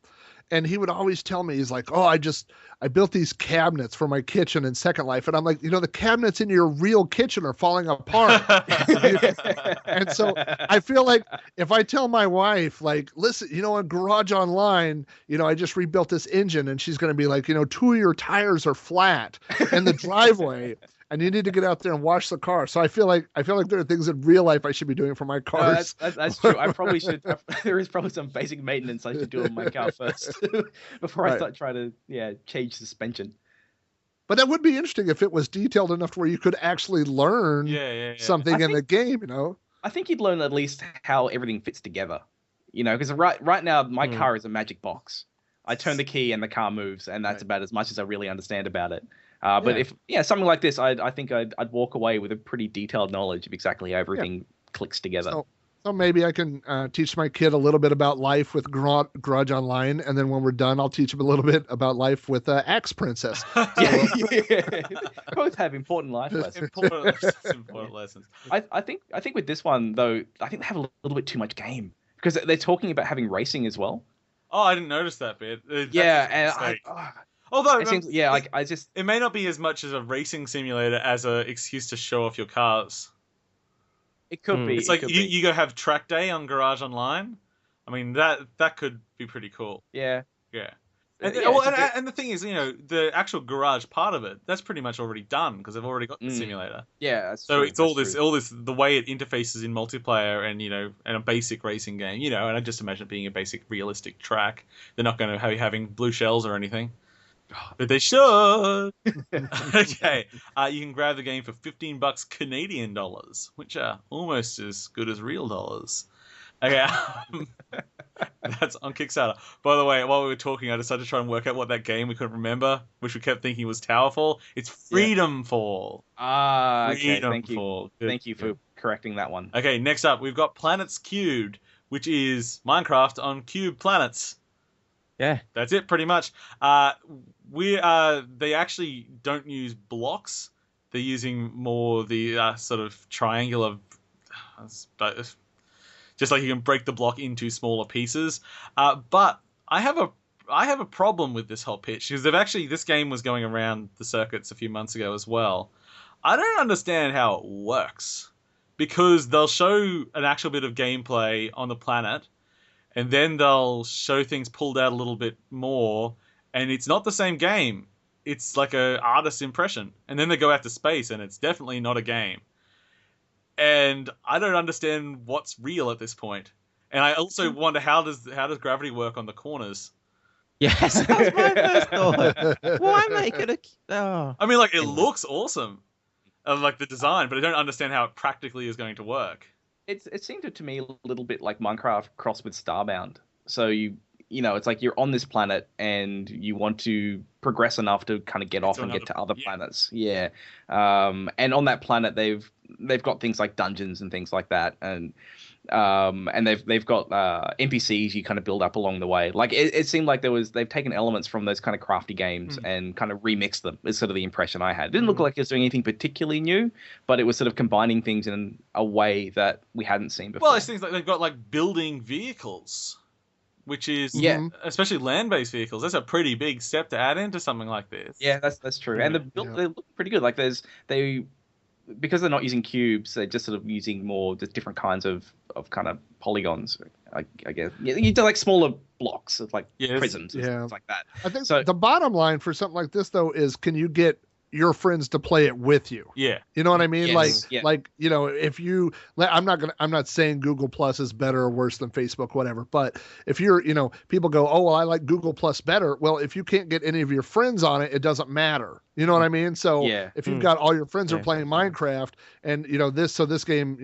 and he would always tell me, he's like, oh, I built these cabinets for my kitchen in Second Life. And I'm like, the cabinets in your real kitchen are falling apart. And so I feel like if I tell my wife, like, listen, on Garage Online, I just rebuilt this engine, and she's going to be like, 2 of your tires are flat in the driveway. And you need to get out there and wash the car. So I feel like there are things in real life I should be doing for my cars. That's true. I probably should. There is probably some basic maintenance I should do on my car first before I start trying to change suspension. But that would be interesting if it was detailed enough to where you could actually learn something in the game. I think you'd learn at least how everything fits together. Because right now my car is a magic box. I turn the key and the car moves, and that's about as much as I really understand about it. But if something like this, I think I'd walk away with a pretty detailed knowledge of exactly how everything clicks together. So maybe I can teach my kid a little bit about life with Garage Online, and then when we're done, I'll teach him a little bit about life with Axe Princess. Both have important life lessons. Important lessons. I think with this one though, I think they have a little bit too much game because they're talking about having racing as well. Oh, I didn't notice that bit. Although it seems, it may not be as much as a racing simulator as an excuse to show off your cars. It could be. It's like you go have track day on Garage Online. I mean that could be pretty cool. Yeah. And the thing is, the actual garage part of it, that's pretty much already done because they've already got the simulator. Yeah. So it's all this, the way it interfaces in multiplayer and a basic racing game, and I just imagine it being a basic realistic track. They're not going to have you having blue shells or anything. But they should. Okay, you can grab the game for $15 Canadian dollars, which are almost as good as real dollars. Okay, that's on Kickstarter. By the way, while we were talking, I decided to try and work out what that game we couldn't remember, which we kept thinking was Towerfall. It's Freedomfall. Okay. Freedomfall. Thank you for correcting that one. Okay, next up we've got Planets Cubed, which is Minecraft on cube planets. Yeah, that's it, pretty much. They actually don't use blocks. They're using more the sort of triangular, just like you can break the block into smaller pieces. But I have a problem with this whole pitch because this game was going around the circuits a few months ago as well. I don't understand how it works because they'll show an actual bit of gameplay on the planet. And then they'll show things pulled out a little bit more, and it's not the same game. It's like an artist's impression. And then they go out to space, and it's definitely not a game. And I don't understand what's real at this point. And I also wonder how does gravity work on the corners? Yes, that was my first thought. Why make it a? Oh. I mean, like it looks awesome. of like the design, but I don't understand how it practically is going to work. It seemed to me a little bit like Minecraft crossed with Starbound. So it's like you're on this planet and you want to progress enough to kind of get off and get to other planets. Yeah. And on that planet they've got things like dungeons and things like that, and they've got NPCs you kind of build up along the way. Like it seemed like they've taken elements from those kind of crafty games and kind of remixed them. Is sort of the impression I had. It didn't look like it was doing anything particularly new, but it was sort of combining things in a way that we hadn't seen before. Well, it's things like they've got like building vehicles, which is especially land-based vehicles. That's a pretty big step to add into something like this. Yeah, that's true. And they look pretty good. Like because they're not using cubes, they're just sort of using more just different kinds of kind of polygons. I guess you do like smaller blocks of like prisons and stuff like that. I think the bottom line for something like this though is, can you get your friends to play it with you? Yeah. You know what I mean? Yes. Like, if you, I'm not saying Google Plus is better or worse than Facebook, whatever, but if you're, people go, oh, well, I like Google Plus better. Well, if you can't get any of your friends on it, it doesn't matter. You know what I mean? So if you've got all your friends are playing Minecraft and, this game,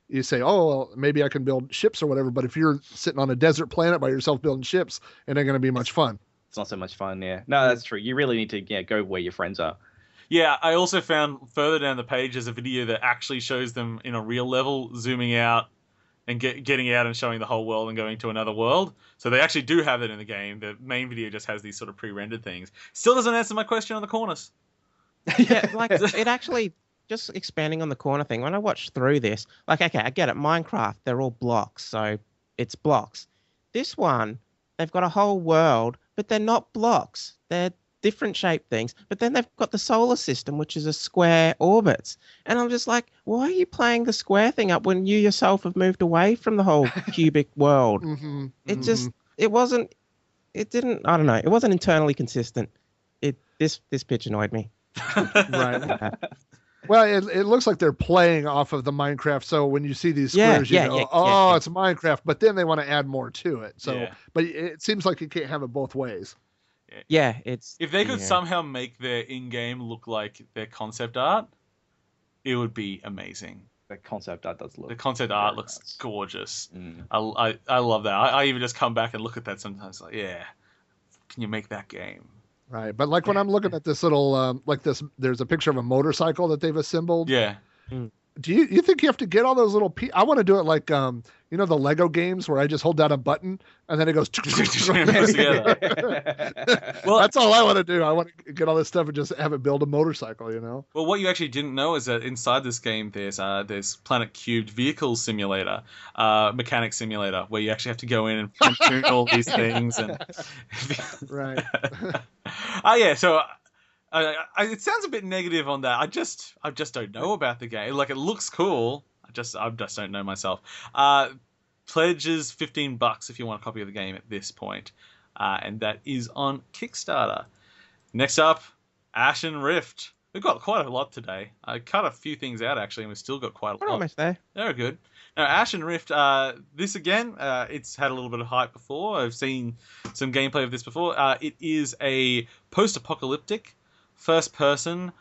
you say, oh, well, maybe I can build ships or whatever. But if you're sitting on a desert planet by yourself building ships, it ain't going to be much fun. It's not so much fun. Yeah. No, that's true. You really need to go where your friends are. Yeah, I also found further down the page there's a video that actually shows them in a real level, zooming out and getting out and showing the whole world and going to another world. So they actually do have that in the game. The main video just has these sort of pre-rendered things. Still doesn't answer my question on the corners. Yeah, like it actually, just expanding on the corner thing, when I watched through this, like, okay, I get it. Minecraft, they're all blocks, so it's blocks. This one, they've got a whole world, but they're not blocks. They're different shaped things, but then they've got the solar system, which is a square orbits. And I'm just like, why are you playing the square thing up when you yourself have moved away from the whole cubic world? It wasn't internally consistent. This pitch annoyed me. Right. Well, it looks like they're playing off of the Minecraft. So when you see these squares, it's Minecraft, but then they want to add more to it. So, but it seems like you can't have it both ways. Yeah, it's if they could somehow make their in-game look like their concept art, it would be amazing. The concept art does look. The concept art looks gorgeous. I love that. I even just come back and look at that sometimes. Like, can you make that game? Right, but like when I'm looking at this little there's a picture of a motorcycle that they've assembled. Yeah. Do you think you have to get all those little I want to do it like the Lego games where I just hold down a button and then it goes together. Well, that's all I want to do. I want to get all this stuff and just have it build a motorcycle, Well, what you actually didn't know is that inside this game there's Planet Cubed Vehicle Simulator, Mechanic Simulator, where you actually have to go in and tune all these things and right. So it sounds a bit negative on that. I just don't know about the game. Like, it looks cool. I just don't know myself. Pledges $15 if you want a copy of the game at this point, and that is on Kickstarter. Next up, Ashen Rift. We've got quite a lot today. I cut a few things out actually, and we've still got quite a lot. We're almost there. They're good. Now, Ashen Rift. This again, it's had a little bit of hype before. I've seen some gameplay of this before. It is a post-apocalyptic first-person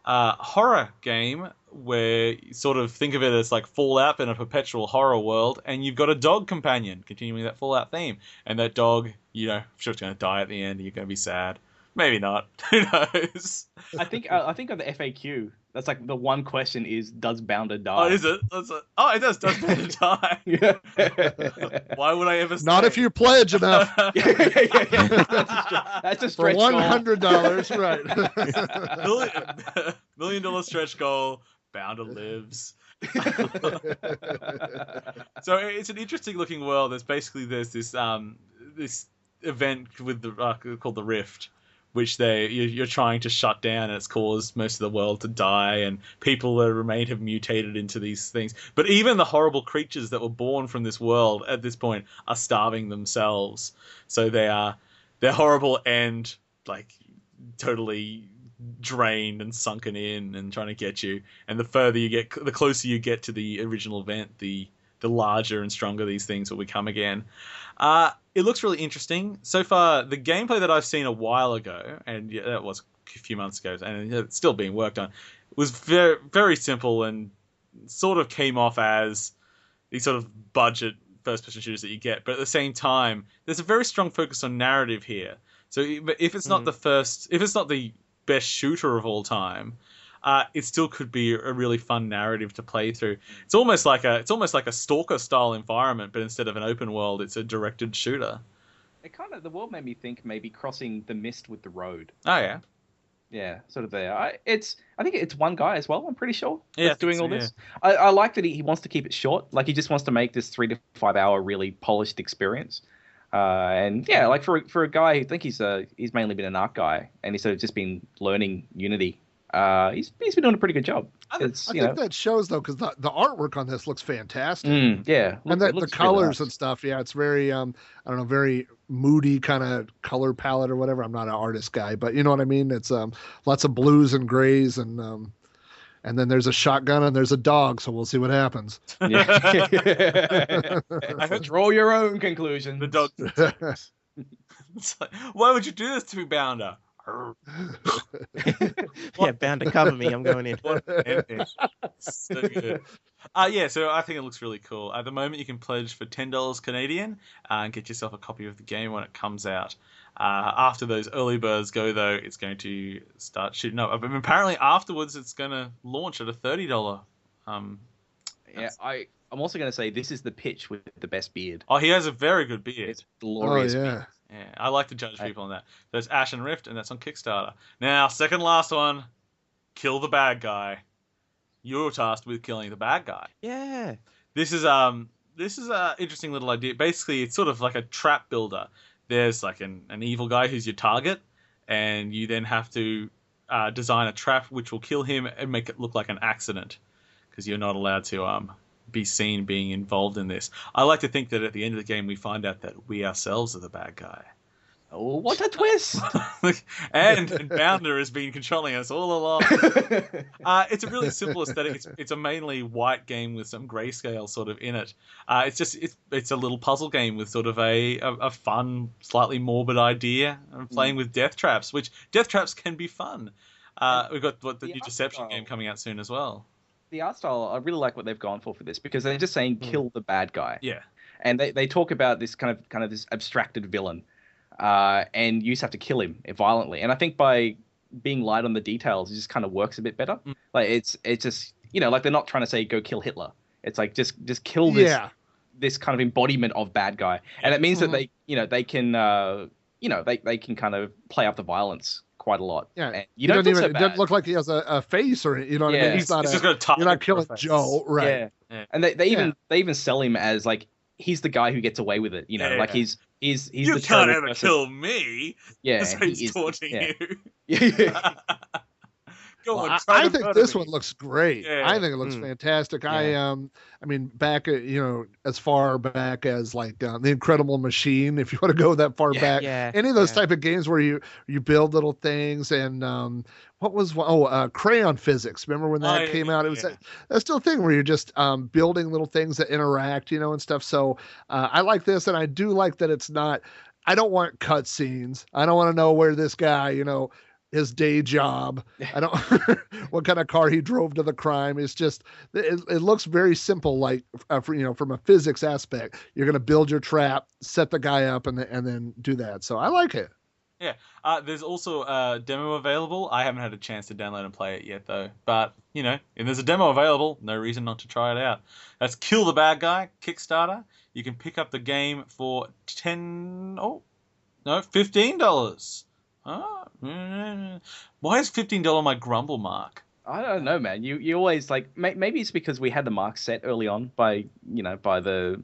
horror game where you sort of think of it as like Fallout in a perpetual horror world, and you've got a dog companion continuing that Fallout theme. And that dog, I'm sure it's going to die at the end, and you're going to be sad. Maybe not. Who knows? I think of the FAQ. That's like the one question is, does Bounder die? Oh, is it? It does. Does Bounder die? Yeah. Why would I ever say? Not if you pledge enough. That's a stretch goal. For $100, right. $1 million stretch goal. Bounder lives. So it's an interesting looking world. There's this this event with the called the Rift, which you're trying to shut down, and it's caused most of the world to die, and people that remain have mutated into these things. But even the horrible creatures that were born from this world at this point are starving themselves. So they're horrible and like totally drained and sunken in and trying to get you. And the closer you get to the original event, the the larger and stronger these things will become again. It looks really interesting. So far, the gameplay that I've seen a while ago, and yeah, that was a few months ago, and it's still being worked on, was very, very simple and sort of came off as these sort of budget first-person shooters that you get. But at the same time, there's a very strong focus on narrative here. So if it's not if it's not the best shooter of all time, it still could be a really fun narrative to play through. It's almost like a Stalker style environment, but instead of an open world, it's a directed shooter. The world made me think maybe crossing the mist with the road. Oh yeah, yeah, sort of there. I think it's one guy as well. I'm pretty sure. That's doing all this. Yeah. I like that he wants to keep it short. Like he just wants to make this 3 to 5 hour really polished experience. And yeah, like for a guy who think he's mainly been an art guy and he's sort of just been learning Unity. He's been doing a pretty good job. I think that shows though, because the artwork on this looks fantastic. Yeah, and the colors and stuff. Yeah, it's very I don't know, very moody kind of color palette or whatever. I'm not an artist guy, but you know what I mean. It's lots of blues and grays and then there's a shotgun and there's a dog. So we'll see what happens. Yeah. Draw your own conclusion. The dog. It's like, why would you do this to me, Bounder? Yeah, bound to cover me. I'm going in. So good. So I think it looks really cool. At the moment, you can pledge for $10 Canadian and get yourself a copy of the game when it comes out. After those early birds go, though, it's going to start shooting up. But apparently, afterwards, it's going to launch at a $30. I'm also going to say this is the pitch with the best beard. Oh, he has a very good beard. It's glorious. Oh, yeah. Beard. Yeah, I like to judge people on that. There's Ashen Rift, and that's on Kickstarter. Now, second last one, kill the bad guy. You're tasked with killing the bad guy. Yeah. This is a interesting little idea. Basically, it's sort of like a trap builder. There's like an evil guy who's your target, and you then have to design a trap which will kill him and make it look like an accident, because you're not allowed to be seen being involved in this. I like to think that at the end of the game we find out that we ourselves are the bad guy. Oh, what a twist! and Bounder has been controlling us all along. It's a really simple aesthetic. It's a mainly white game with some grayscale sort of in it. It's a little puzzle game with sort of a fun, slightly morbid idea of playing with death traps, which death traps can be fun. We've got the new Deception game coming out soon as well. The art style, I really like what they've gone for this, because they're just saying kill the bad guy. Yeah. And they talk about this kind of this abstracted villain, and you just have to kill him violently. And I think by being light on the details, it just kind of works a bit better. Like it's just, like they're not trying to say go kill Hitler. It's like just kill this kind of embodiment of bad guy. And it means that they can they can kind of play up the violence quite a lot. Yeah, and you don't feel so it bad. doesn't look like he has a face or you know what I mean. He's just got a target. You're not killing Joe, right? Yeah. And they even sell him as like he's the guy who gets away with it. Like he's you the can't ever person. kill me. Yeah, he's taunting you. Yeah. Go on, I think this one looks great. Yeah. I think it looks fantastic. Yeah. I mean, back as far back as like The Incredible Machine, if you want to go that far back, any of those type of games where you build little things and what was Crayon Physics? Remember when that came out? It was that's still a thing where you're just building little things that interact, and stuff. So I like this, and I do like that it's not. I don't want cutscenes. I don't want to know where this guy, his day job. I don't what kind of car he drove to the crime. It's just it looks very simple, like from a physics aspect. You're going to build your trap, set the guy up, and then do that. So I like it. Yeah. There's also a demo available. I haven't had a chance to download and play it yet, though. But if there's a demo available, no reason not to try it out. That's Kill the Bad Guy Kickstarter. You can pick up the game for $15. Why is $15 my grumble mark? I don't know, man. You always like maybe it's because we had the mark set early on by the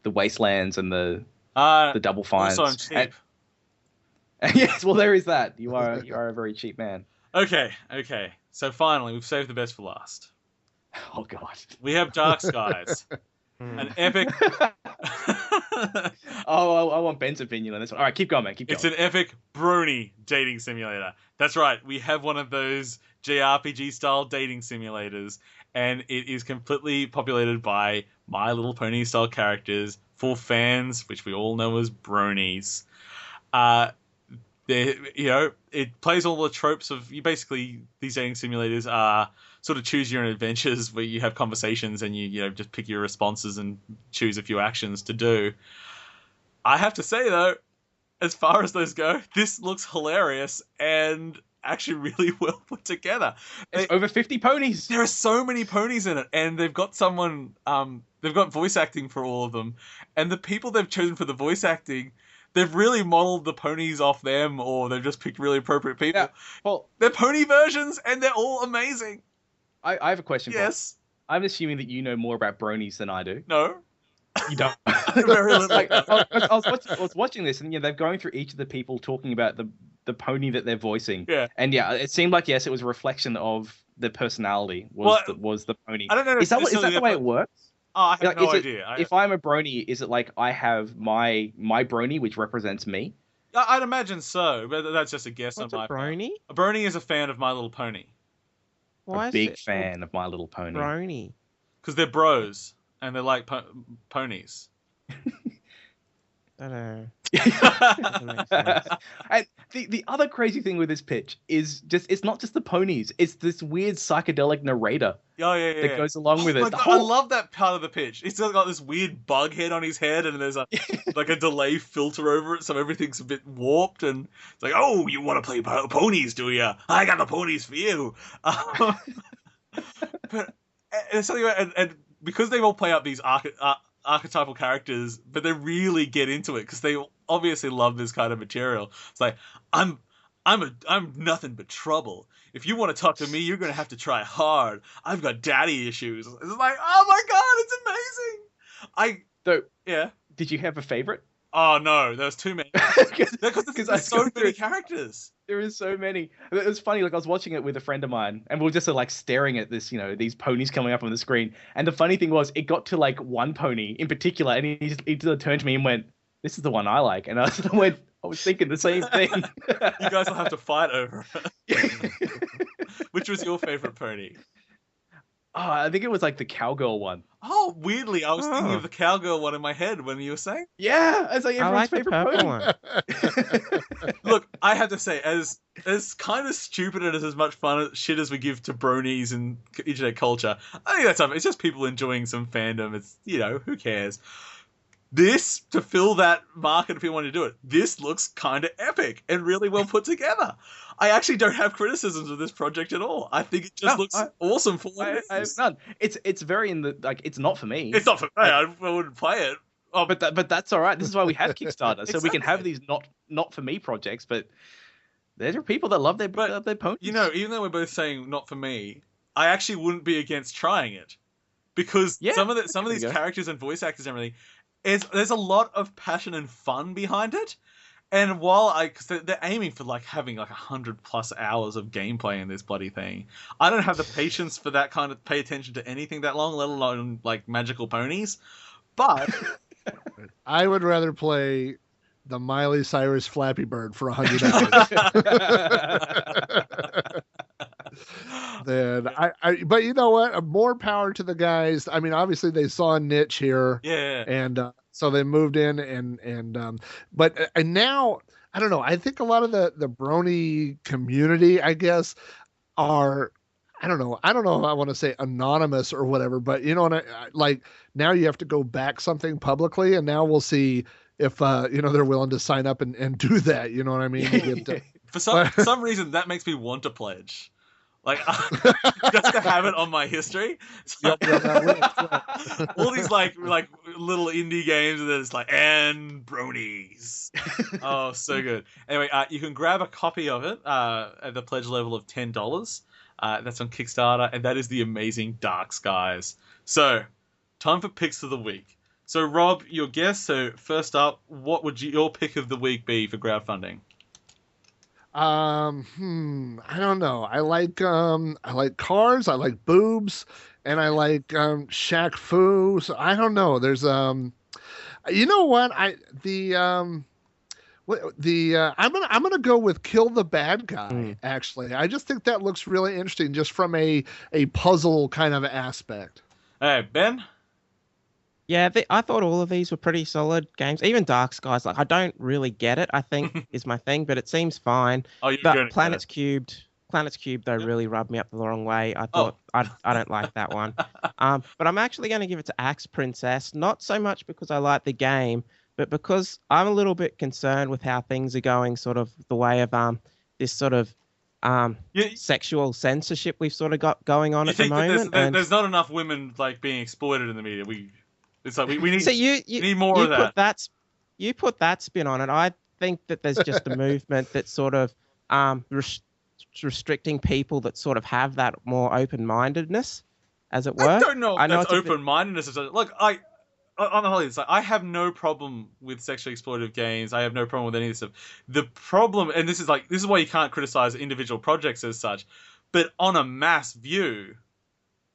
wastelands and the double fines. Also, I'm cheap. Yes, well there is that. You are a very cheap man. Okay. So finally, we've saved the best for last. Oh god. We have Dark Skies, an epic I want Ben's opinion on this one. All right, keep going, man. Keep going. It's an epic brony dating simulator. That's right. We have one of those JRPG style dating simulators, and it is completely populated by My Little Pony style characters for fans, which we all know as bronies. It plays all the tropes of basically these dating simulators are sort of choose your own adventures where you have conversations and you just pick your responses and choose a few actions to do. I have to say though, as far as those go, this looks hilarious and actually really well put together. It's over 50 ponies. There are so many ponies in it, and they've got they've got voice acting for all of them, and the people they've chosen for the voice acting, they've really modeled the ponies off them, or they've just picked really appropriate people. Yeah, well, they're pony versions, and they're all amazing. I have a question. Yes. Bob. I'm assuming that you know more about bronies than I do. No. You don't. Very little. I was watching this, and they're going through each of the people talking about the pony that they're voicing. Yeah. And yeah, it seemed like it was a reflection of the personality was the pony. I don't know. Is that the way it works? Oh, I have no idea. If I'm a brony, is it like I have my brony, which represents me? I'd imagine so, but that's just a guess What's on my a brony? part. A brony is a fan of My Little Pony. Why A is big it fan of My Little Pony. brony? Because they're bros, and they like ponies. I don't know. And Doesn't make sense. the other crazy thing with this pitch is it's not just the ponies, it's this weird psychedelic narrator Oh, yeah. that goes along with Oh it. my God, I love that part of the pitch. He's still got this weird bug head on his head, and there's like a delay filter over it, so everything's a bit warped. And it's like, oh, you want to play ponies, do you? I got the ponies for you. But and something about, and because they all play up these archetypal characters, but they really get into it because they obviously love this kind of material. It's like, I'm nothing but trouble. If you want to talk to me, you're gonna have to try hard. I've got daddy issues. It's like, oh my God, it's amazing. Yeah. Did you have a favorite? Oh no, there's too many. Because there's so many characters. There is so many. It was funny. Like I was watching it with a friend of mine, and we were just like staring at this, these ponies coming up on the screen. And the funny thing was, it got to like one pony in particular, and he just turned to me and went, "This is the one I like." And I was thinking the same thing. You guys will have to fight over it. Which was your favorite pony? Oh, I think it was like the cowgirl one. Oh, weirdly, I was thinking of the cowgirl one in my head when you were saying. Yeah, it's like everyone's the favorite purple pony. one. Look, I have to say, as kind of stupid and as much fun shit as we give to bronies and internet culture, I think that's something. It's just people enjoying some fandom. It's, who cares? This, to fill that market if you want to do it, this looks kind of epic and really well put together. I actually don't have criticisms of this project at all. I think it just looks awesome for what it is. I have none. It's very it's not for me. It's not for me. I wouldn't play it. Oh, but that's all right. This is why we have Kickstarter, so we can have Exactly. these not for me projects. But there are people that love their ponies. Even though we're both saying not for me, I actually wouldn't be against trying it because some of these characters and voice actors and everything, there's a lot of passion and fun behind it. And because they're aiming for having 100+ hours of gameplay in this bloody thing, I don't have the patience for that kind of pay attention to anything that long, let alone magical ponies. But I would rather play the Miley Cyrus Flappy Bird for 100 hours. But you know what? More power to the guys. I mean, obviously they saw a niche here. Yeah. And so they moved in and now I don't know. I think a lot of the brony community, I guess, are I don't know if I want to say anonymous or whatever, but now you have to go back something publicly, and now we'll see if they're willing to sign up and do that. You know what I mean? For some reason, that makes me want to pledge. Just to have it on my history. So, all these little indie games, and then it's and bronies. Oh, so good. Anyway, you can grab a copy of it at the pledge level of $10. That's on Kickstarter, and that is the amazing Dark Skies. So, time for picks of the week. So, Rob, your guest. So, first up, what would your pick of the week be for crowdfunding? I don't know. I like cars, I like boobs, and I like Shaq-Fu. So I don't know. There's You know what? I'm gonna go with kill the bad guy. Actually, I just think that looks really interesting, just from a puzzle kind of aspect. Hey, Ben. Yeah, I thought all of these were pretty solid games. Even Dark Skies, like I don't really get it, I think is my thing, but it seems fine. Oh, you're But good at Planets Cubed, though, Yep. really rubbed me up the wrong way. I thought I don't like that one. But I'm actually going to give it to Axe Princess, not so much because I like the game, but because I'm a little bit concerned with how things are going, sort of the way of this sort of sexual censorship we've sort of got going on You at the think that moment. there's not enough women like being exploited in the media? It's like we need, So we need more of that. You put that spin on it. I think that there's just a movement that's sort of restricting people that sort of have that more open-mindedness, as it were. I don't know if that's it's open-mindedness. Look, on the whole, it's like I have no problem with sexually exploitative games. I have no problem with any of this stuff. The problem, and this is why you can't criticize individual projects as such, but on a mass view,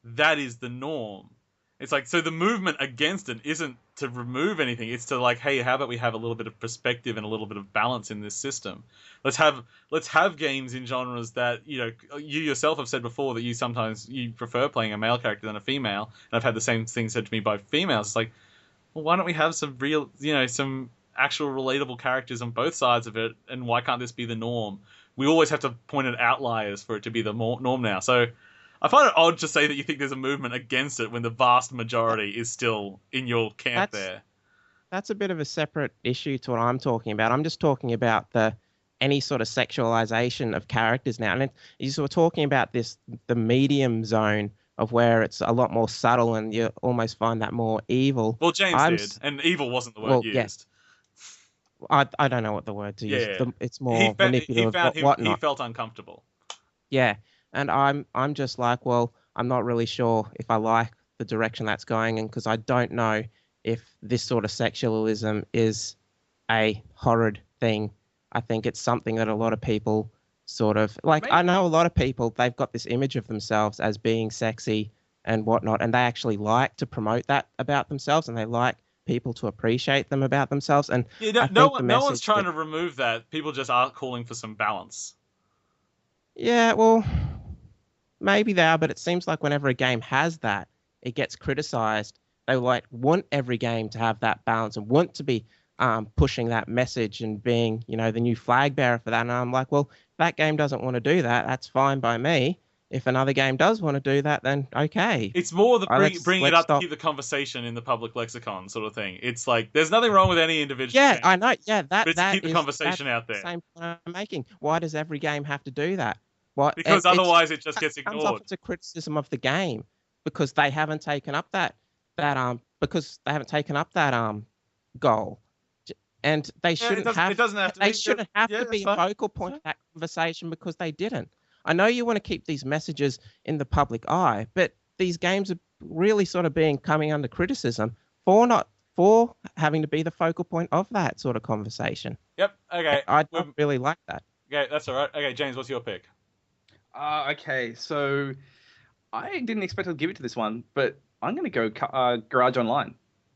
that is the norm. It's like, so the movement against it isn't to remove anything. It's to like, hey, how about we have a little bit of perspective and a little bit of balance in this system? Let's have games in genres that, you yourself have said before that you prefer playing a male character than a female. And I've had the same thing said to me by females. It's like, well, why don't we have some real, some actual relatable characters on both sides of it? And why can't this be the norm? We always have to point at outliers for it to be the norm now. So I find it odd to say that you think there's a movement against it when the vast majority is still in your camp there. That's a bit of a separate issue to what I'm talking about. I'm just talking about any sort of sexualization of characters now. And you're talking about the medium zone of where it's a lot more subtle and you almost find that more evil. Well, James did, and evil wasn't the word used. Yeah. I don't know what the word to use. Yeah. It's more manipulative. He felt uncomfortable. Yeah. And I'm just like, well, I'm not really sure if I like the direction that's going in, because I don't know if this sort of sexualism is a horrid thing. I think it's something that a lot of people sort of like. Maybe. I know a lot of people, they've got this image of themselves as being sexy and whatnot, and they actually like to promote that about themselves, and they like people to appreciate them about themselves. And no one's trying to remove that. People just are calling for some balance. Yeah, well, maybe they are, but it seems like whenever a game has that, it gets criticized. They want every game to have that balance and want to be pushing that message and being, the new flag bearer for that. And I'm like, well, if that game doesn't want to do that, that's fine by me. If another game does want to do that, then okay. It's more the bring it up to keep the conversation in the public lexicon sort of thing. It's like, there's nothing wrong with any individual game. I know. Yeah, but it's to keep the conversation out there. Same point I'm making. Why does every game have to do that? Because otherwise it just gets ignored. It comes off as a criticism of the game because they haven't taken up that goal, and they shouldn't have. It doesn't have to. They shouldn't have to be a focal point of that conversation because they didn't. I know you want to keep these messages in the public eye, but these games are really sort of coming under criticism for having to be the focal point of that sort of conversation. Yep. Okay. I don't really like that. Okay, that's all right. Okay, James, what's your pick? Okay, so I didn't expect to give it to this one, but I'm going to go Garage Online.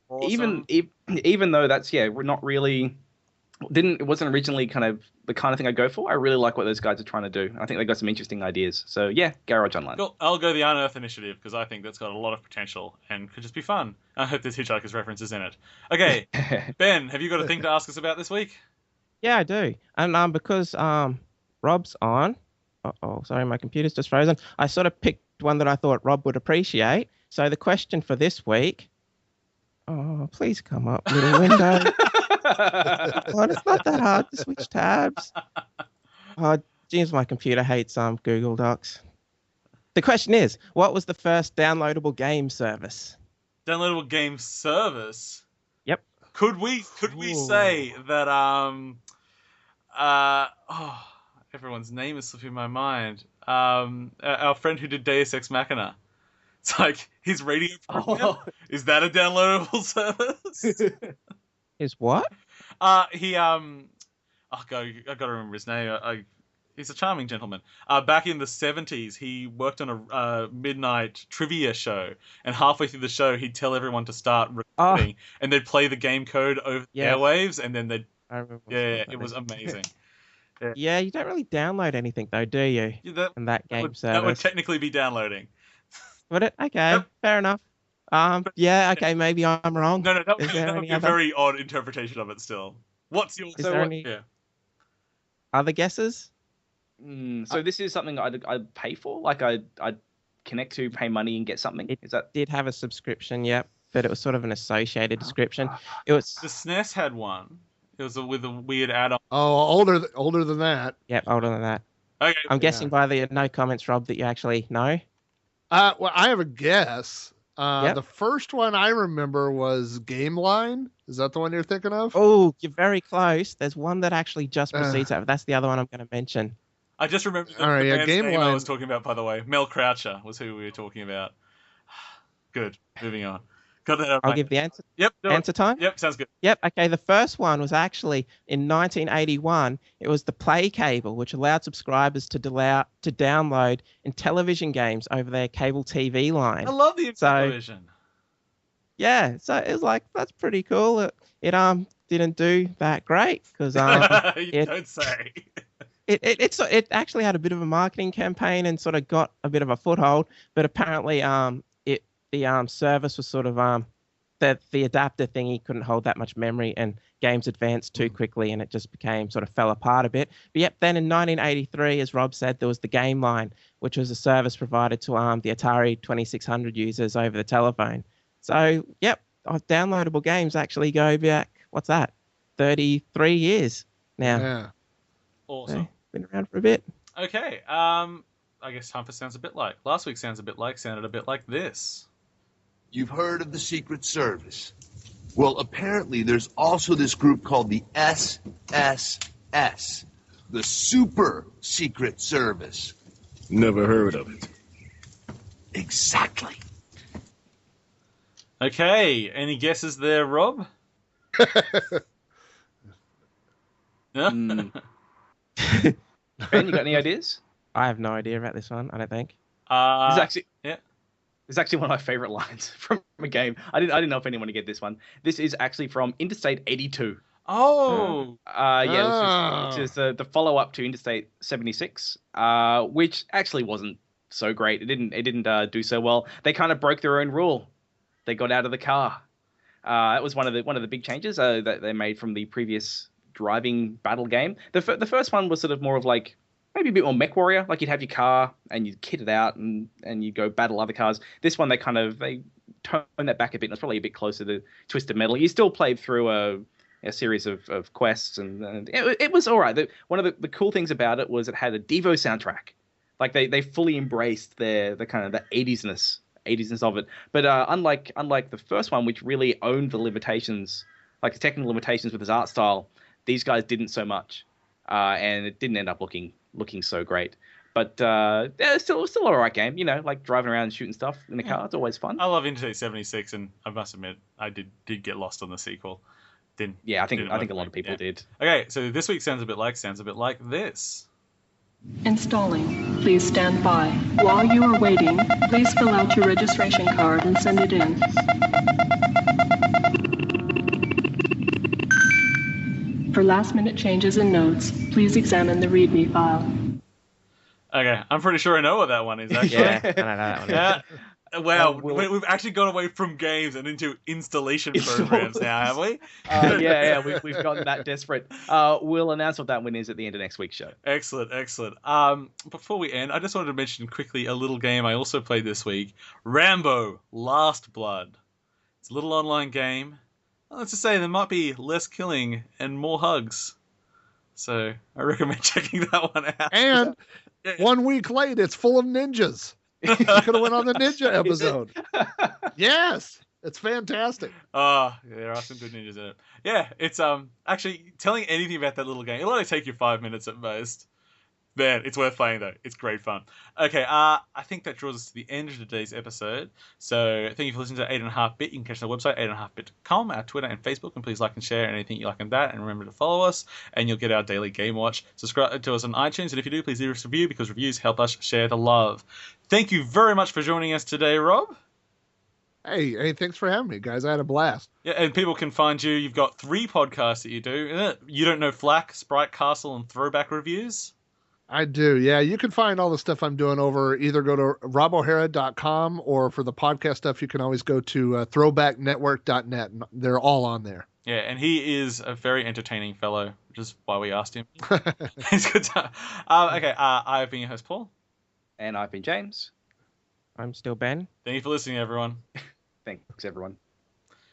Awesome. Even though that's we're not really it wasn't originally kind of the kind of thing I go for. I really like what those guys are trying to do. I think they got some interesting ideas. So yeah, Garage Online. Cool. I'll go the Unearth Initiative because I think that's got a lot of potential and could just be fun. I hope there's Hitchhiker's references in it. Okay, Ben, have you got a thing to ask us about this week? Yeah, I do. And because Rob's on. Oh, sorry, my computer's just frozen. I sort of picked one that I thought Rob would appreciate. So the question for this week. Oh, please come up, little window. It's not that hard to switch tabs. Oh, geez, my computer hates Google Docs. The question is, what was the first downloadable game service? Downloadable game service? Yep. Could we say that everyone's name is slipping my mind. Our friend who did Deus Ex Machina. It's like his radio program. Is that a downloadable service? Is what? I gotta remember his name. He's a charming gentleman. Back in the 70s, he worked on a midnight trivia show, and halfway through the show, he'd tell everyone to start recording, and they'd play the game code over the airwaves, and then they'd... I remember. Yeah, it was amazing. Yeah, you don't really download anything, though, do you? Yeah, in that game would, service. that would technically be downloading. Would it? Okay, fair enough. Yeah, okay, maybe I'm wrong. No, that would be a very odd interpretation of it still. What's your... Is there any other guesses? So this is something I'd pay for? Like I'd connect to, pay money and get something? It did have a subscription, yep, but it was sort of an associated subscription. It was... The SNES had one. It was with a weird add-on. Oh, older than that. Yep, older than that. Okay. I'm guessing by the no comments, Rob, that you actually know. Well, I have a guess. The first one I remember was Game Line. Is that the one you're thinking of? Oh, you're very close. There's one that actually just precedes that. That's the other one I'm going to mention. I just remember the band's name I was talking about, by the way. Mel Croucher was who we were talking about. Good. Moving on. I'll give the answer. Yep. Answer time? Yep, sounds good. Yep, okay. The first one was actually in 1981. It was the Play cable, which allowed subscribers to download in television games over their cable TV line. I love the television. Yeah, so it was like, that's pretty cool. It didn't do that great because you don't say. It actually had a bit of a marketing campaign and sort of got a bit of a foothold, but apparently the service was sort of the adapter thingy couldn't hold that much memory, and games advanced too quickly, and it just sort of fell apart a bit. But yep, then in 1983, as Rob said, there was the Game Line, which was a service provided to the Atari 2600 users over the telephone. So yep, downloadable games actually go back, what's that, 33 years now. Yeah. Awesome. So, been around for a bit. Okay. I guess time for Sounds a Bit Like. Last week sounded a bit like this. You've heard of the Secret Service. Well, apparently there's also this group called the SSS, the Super Secret Service. Never heard of it. Exactly. Okay, any guesses there, Rob? Ben, you got any ideas? I have no idea about this one, I don't think. It's actually one of my favorite lines from a game. I didn't know if anyone would get this one. This is actually from Interstate 82. Oh. This is the follow-up to Interstate 76, which actually wasn't so great. It didn't do so well. They kind of broke their own rule. They got out of the car. It was one of the big changes that they made from the previous driving battle game. The first one was sort of more of like maybe a bit more mech warrior. Like you'd have your car and you'd kit it out and you'd go battle other cars. This one they toned that back a bit. And it's probably a bit closer to Twisted Metal. You still played through a series of quests and it was all right. One of the cool things about it was it had a Devo soundtrack. Like they fully embraced the kind of the 80s-ness of it. But unlike the first one, which really owned the limitations, like the technical limitations with his art style, these guys didn't so much, and it didn't end up looking so great. But it's still an alright game, like driving around and shooting stuff in the car. It's always fun. I love Interstate 76, and I must admit I did get lost on the sequel. I think a lot of people did. Okay, so this week sounds a bit like this. Installing. Please stand by. While you are waiting, please fill out your registration card and send it in. For last-minute changes and notes, please examine the README file. Okay, I'm pretty sure I know what that one is, actually. Yeah, I don't know that one. Yeah. Wow, we've actually gone away from games and into installation programs now, have we? We've gotten that desperate. We'll announce what that one is at the end of next week's show. Excellent. Before we end, I just wanted to mention quickly a little game I also played this week, Rambo: Last Blood. It's a little online game. Let's just say there might be less killing and more hugs. So I recommend checking that one out. And 1 week late, it's full of ninjas. You could have went on the ninja episode. Yes, it's fantastic. There are some good ninjas in it. Yeah, it's actually telling anything about that little game. It'll only take you 5 minutes at most. Man, it's worth playing though. It's great fun. Okay, I think that draws us to the end of today's episode. So thank you for listening to 8.5-Bit. You can catch us on our website, 8.5bit.com, our Twitter and Facebook, and please like and share anything you like on that. And remember to follow us, and you'll get our daily Game Watch. Subscribe to us on iTunes, and if you do, please leave us a review because reviews help us share the love. Thank you very much for joining us today, Rob. Hey, thanks for having me, guys. I had a blast. Yeah, and people can find you. You've got 3 podcasts that you do. You Don't Know Flack, Sprite Castle, and Throwback Reviews. I do, yeah. You can find all the stuff I'm doing over either go to robohara.com or for the podcast stuff, you can always go to throwbacknetwork.net. They're all on there. Yeah, and he is a very entertaining fellow, which is why we asked him. He's good time. Okay, I've been your host, Paul. And I've been James. I'm still Ben. Thank you for listening, everyone. Thanks, everyone.